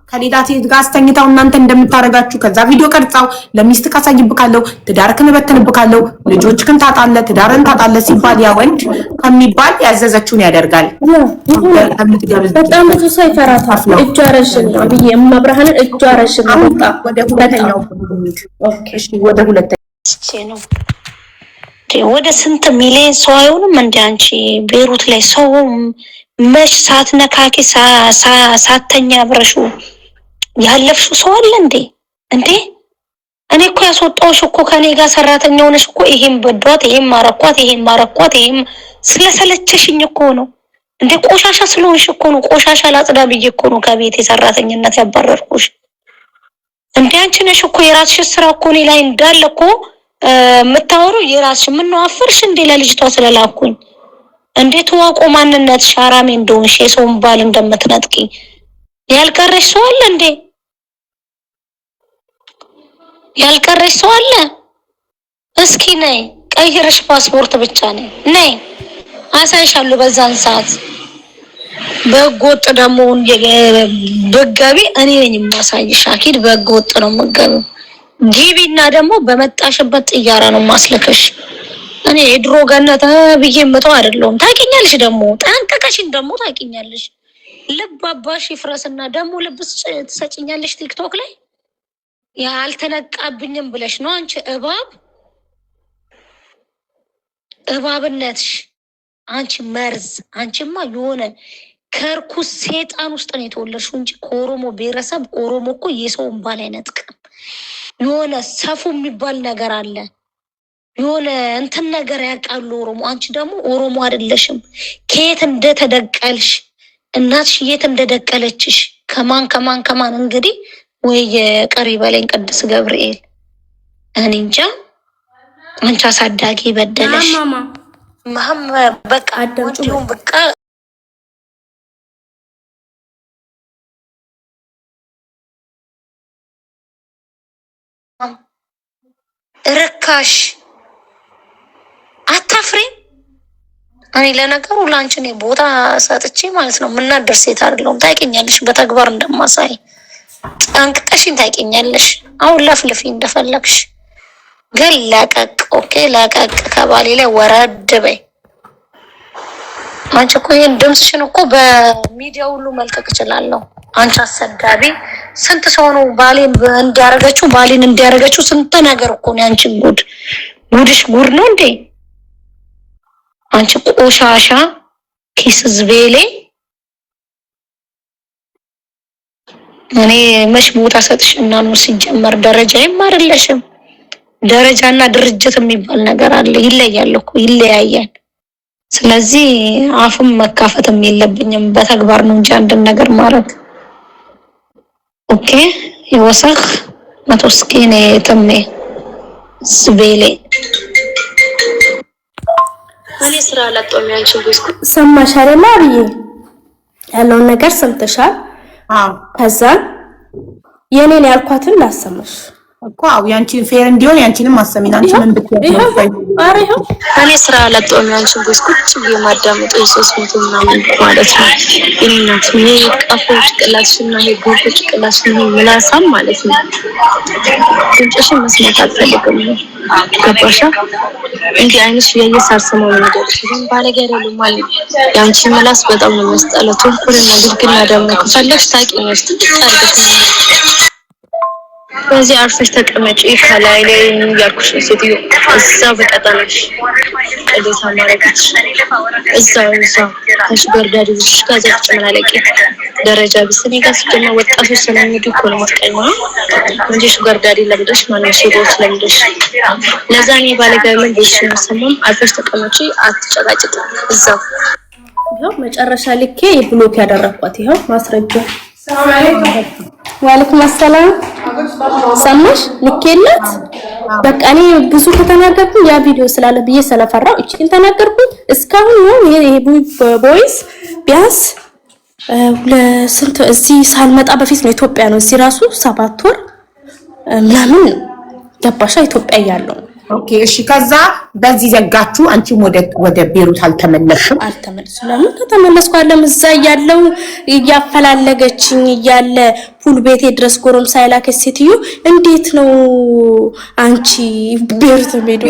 ከሌላ ሴት ጋር አስተኝታው እናንተ እንደምታረጋችሁ ከዛ ቪዲዮ ቀርጻው ለሚስት ካሳይብካለው ትዳርክን በተንብካለው ልጆችክን ታጣለ ትዳርን ታጣለ ሲባል ያ ወንድ ከሚባል ያዘዘችውን ያደርጋል። በጣም ብዙ ሰው ይፈራታል። እጇ ረጅም ነው ብዬ እማብርሃንን እጇ ረጅም ነው። ወደ ሁለተኛው ነው ወደ ስንት ሚሊዮን ሰው አይሆንም እንደ አንቺ ቤሩት ላይ ሰው መች ሳትነካኪ ሳተኛ አብረሹ ያለፍሽው ሰው አለ እንዴ? እኔ እኮ ያስወጣሁሽ እኮ ከኔ ጋር ሰራተኛ ሆነሽ እኮ ይሄን በዷት ይሄን ማረኳት ይሄን ስለሰለቸሽኝ እኮ ነው እንዴ? ቆሻሻ ስለሆንሽ እኮ ነው። ቆሻሻ ላጽዳ ብዬ እኮ ነው ከቤት የሰራተኝነት ያባረርኩሽ እንዴ? አንቺ ነሽ እኮ የራስሽ ስራ እኮ እኔ ላይ እንዳለ እኮ የምታወሩ የራስሽ። ምን ነው አፈርሽ እንዴ ለልጅቷ ስለላኩኝ? እንዴት ዋቆ ማንነትሽ አራሜ እንደሆንሽ የሰውን ባል እንደምትነጥቂ ያልቀረሽ ሰው አለ እንዴ? ያልቀረሽ ሰው አለ? እስኪ ነይ ቀይረሽ ፓስፖርት ብቻ ነይ አሳይሻለሁ። በዛን ሰዓት በጎጥ ደግሞ በጋቢ እኔ ነኝ የማሳይሽ። አኪድ በጎጥ ነው መጋቢ ጊቢና ደግሞ በመጣሽበት ጥያራ ነው ማስለከሽ። እኔ የድሮ ገነት ብዬ መተው አይደለም። ታውቂኛለሽ፣ ደግሞ ጠንቀቀሽን ደግሞ ታውቂኛለሽ። ልብ አባሽ ይፍረስና ደግሞ ልብስ ትሰጪኛለሽ ቲክቶክ ላይ ያልተነቃብኝም ብለሽ ነው አንቺ እባብነትሽ አንቺ መርዝ። አንቺማ የሆነ ከርኩስ ሴጣን ውስጥ ነው የተወለድሽው እንጂ ከኦሮሞ ብሔረሰብ ኦሮሞ እኮ የሰውን ባል አይነጥቅም። የሆነ ሰፉ የሚባል ነገር አለ፣ የሆነ እንትን ነገር ያውቃሉ ኦሮሞ። አንቺ ደግሞ ኦሮሞ አይደለሽም። ከየት እንደተደቀልሽ እናትሽ የት እንደደቀለችሽ ከማን እንግዲህ ወይ ቀሪ በለኝ ቅዱስ ገብርኤል እኔ እንጃ። አንቺ አሳዳጊ በደለሽ በቃ ወዲሁም በቃ ርካሽ አታፍሪም? እኔ ለነገሩ ላንቺ እኔ ቦታ ሰጥቼ ማለት ነው የምናደር ሴት አይደለሁም። ታውቂኛለሽ፣ በተግባር እንደማሳይ ጠንቅቀሽኝ ታውቂኛለሽ። አሁን ለፍልፊ እንደፈለግሽ ግን ለቀቅ። ኦኬ ለቀቅ፣ ከባሌ ላይ ወረድ በይ። አንቺ እኮ ይሄን ድምፅሽን እኮ በሚዲያ ሁሉ መልቀቅ እችላለሁ። አንቺ አሰዳቢ፣ ስንት ሰው ነው ባሌን እንዲያረገችው ስንት ነገር እኮ ነው። አንቺ ጉድሽ ጉድ ነው እንዴ? አንቺ ቆሻሻ ኪስ ዝቤሌ። እኔ መች ቦታ ሰጥሽና ነው ሲጀመር ደረጃ አይደለሽም። ደረጃና ድርጅት የሚባል ነገር አለ። ይለያል እኮ ይለያያል። ስለዚህ አፍም መካፈትም የለብኝም። በተግባር ነው እንጂ አንድን ነገር ማድረግ። ኦኬ ይወሰኽ መቶስኪኔ ተሜ ዝቤሌ እኔ ስራ አላጣሁም። ያንቺን ቢስኩ ሰማሽ አይደል? አብዬ ያለውን ነገር ሰምተሻል? አዎ። ከዛ የኔን ያልኳትን ላሰማሽ እኮ አው ያንቺን ፌር እንዲሆን ያንቺንም አሰሚና አንቺ ምን ብትይ እኔ ስራ አላጣሁም። ያንቺን ቢስኩ የማዳመጥ የሶስት ምናምን ማለት ነው። እናት ምን ቀፎች ቅላስና ሄጎች ቅላስና ምላሳም ማለት ነው። እንጭሽን መስማት አልፈልግም። ገባሻ? እንዲህ አይነሽ የየሳርሰማው ነገር ሲሆን ባለጌ አይደለም ማለት ያንቺ ምላስ በጣም ነው መስጠለው። ትንኩልና ግልግልና ደግሞ ከፈለግሽ ታቂነሽ ትጣርገሽ በዚህ አርፈሽ ተቀመጪ። ከላይ ላይ ያልኩሽ ሴትዮ እዛው በቀጣናሽ ቀደታ ማረጋች እዛው ተሽበርዳሪሽ ከዛች ምናለቂ ደረጃ ቢስኔ ጋር ሲጀመር ወጣቶች ስለሚሄዱ እኮ ነው የምትቀኙ እንጂ ሹገርዳሪ ለምደሽ ማለት ሼሮች ለምደሽ ለዛኔ ባለጋር ምን ብሽ ሰሞን አርፈሽ ተቀመጪ። አትጨቃጭቂ እዛው። ይሄው መጨረሻ ልኬ የብሎክ ያደረኳት ይሄው ማስረጃ። ወአለይኩም ሰላም ሰማሽ? ልኬላት በቃ እኔ ብዙ ከተናገርኩኝ ያ ቪዲዮ ስላለ ብዬ ስለፈራው እቺን ተናገርኩኝ። እስካሁን ነው ይሄ ቦይስ ቢያንስ ለስንት እዚህ ሳልመጣ በፊት ነው ኢትዮጵያ ነው እዚህ ራሱ 7 ወር ምናምን ገባሻ ኢትዮጵያ ያለው። ኦኬ እሺ። ከዛ በዚህ ዘጋችሁ። አንቺም ወደ ቤሩት አልተመለስሽም? አልተመለስኩም። ለምን ተመለስኩ? አለም እዛ ያለው ያፈላለገችኝ ያለ ፑል ቤቴ ድረስ ጎረምሳ ሳይላከች ሴትዮ እንዴት ነው አንቺ ቤሩት ሄዱ?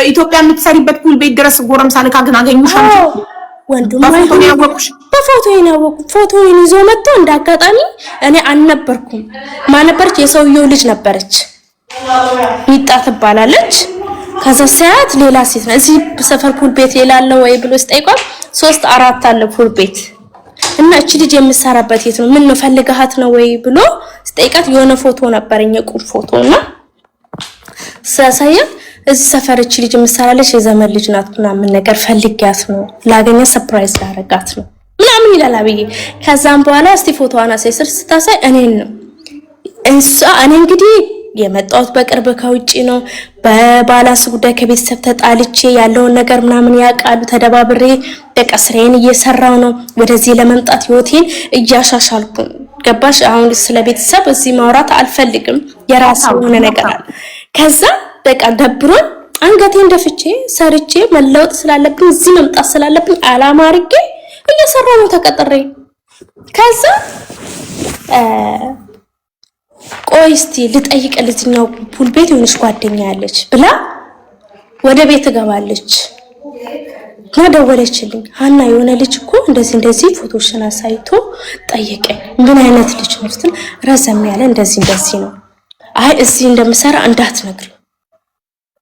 ኢትዮጵያ የምትሰሪበት ፑል ቤት ድረስ ጎረምሳ ልካ ግን አገኙሽ? ወንዱም በፎቶ ያወቁ ፎቶውን ይዞ መጥቶ እንዳጋጣሚ እኔ አልነበርኩም። ማን ነበረች? የሰውየው ልጅ ነበረች፣ ሚጣ ትባላለች። ከዛ ሰዓት ሌላ ሴት ነው እዚህ ሰፈር ፑል ቤት ሌላ አለ ወይ ብሎ ሲጠይቋት 3 4 አለ ፑል ቤት እና እቺ ልጅ የምትሰራበት የት ነው? ምን ነው ፈልጋት ነው ወይ ብሎ ሲጠይቃት የሆነ ፎቶ ነበረኝ የቁም ፎቶና ሳሳየ እዚህ ሰፈር እቺ ልጅ የምትሰራለች የዘመን ልጅ ናት ምናምን ነገር ፈልጋት ነው ላገኘ ሰርፕራይዝ ላደርጋት ነው ምናምን ይላል አብዬ። ከዛም በኋላ እስቲ ፎቶዋን አሳይስር ስታሳይ እኔን ነው እኔ እንግዲህ የመጣሁት በቅርብ ከውጪ ነው። በባላስ ጉዳይ ከቤተሰብ ተጣልቼ ያለውን ነገር ምናምን ያውቃሉ። ተደባብሬ በቃ ስራዬን እየሰራው ነው። ወደዚህ ለመምጣት ህይወቴን እያሻሻልኩ ገባሽ? አሁን ስለ ቤተሰብ እዚህ ማውራት አልፈልግም። የራስ የሆነ ነገር አለ። ከዛ በቃ ደብሮን አንገቴን ደፍቼ ሰርቼ መለወጥ ስላለብኝ እዚህ መምጣት ስላለብኝ አላማ አድርጌ እየሰራሁ ነው ተቀጥሬ። ከዛ ቆይ እስቲ ልጠይቅ ልጅኛው ፑል ቤት የሆነች ጓደኛ ያለች ብላ ወደ ቤት ትገባለች። ደወለችልኝ። ሀና የሆነ ልጅ እኮ እንደዚህ ፎቶሽን አሳይቶ ጠየቀኝ። ምን አይነት ልጅ ነው ስትል ረዘም ያለ እንደዚህ ነው። አይ እዚህ እንደምሰራ እንዳትነግሪ።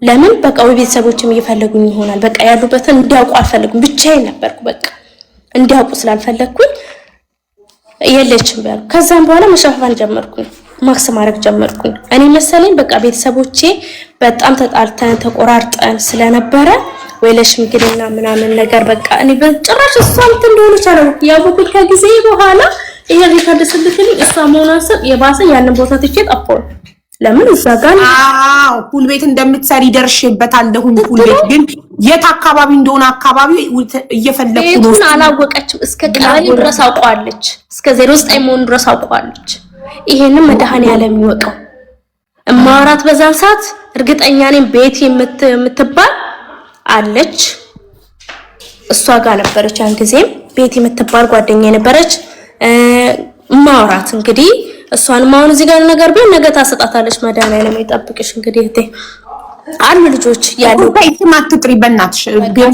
ለምን በቃ ቤተሰቦችም እየፈለጉኝ ይሆናል። በቃ ያሉበትን እንዲያውቁ አልፈልግም። ብቻዬን ነበርኩ። በቃ እንዲያውቁ ስላልፈለግኩኝ የለችም ያሉ። ከዛም በኋላ መሸፋፈን ጀመርኩኝ። ማክስ ማድረግ ጀመርኩኝ። እኔ መሰለኝ በቃ ቤተሰቦቼ በጣም ተጣልተን ተቆራርጠን ስለነበረ ወይ ለሽምግልና ምናምን ነገር በቃ እኔ በጭራሽ እሷም እንደሆነች አላውቅ። ያወኩት ከጊዜ በኋላ ይሄ ሪካርድ ስልክልኝ እሷ መሆኗን ስል የባሰ ያንን ቦታ ትቼ ጠፋሁ። ለምን እዛ ጋር ፑል ቤት እንደምትሰሪ ደርሼበታለሁኝ። ፑል ቤት ግን የት አካባቢ እንደሆነ አካባቢ እየፈለኩ ነው። ቤቱን አላወቀችም። እስከ ቀበሌ ድረስ አውቀዋለች። እስከ 09 መሆን ድረስ አውቀዋለች። ይሄንን መድኃኒዓለም ይወቀው። እማወራት በዛን ሰዓት እርግጠኛ ነኝ ቤት የምትባል አለች። እሷ ጋር ነበረች። ያን ጊዜም ቤት የምትባል ጓደኛዬ ነበረች። እማወራት እንግዲህ እሷን ማውን እዚህ ጋር ነገር ቢሆን ነገ ታሰጣታለች። መድኃኒዓለም ይጠብቅሽ። እንግዲህ እቴ አሉ ልጆች ያሉ ታይት ማትጥሪ በእናትሽ ቢሆን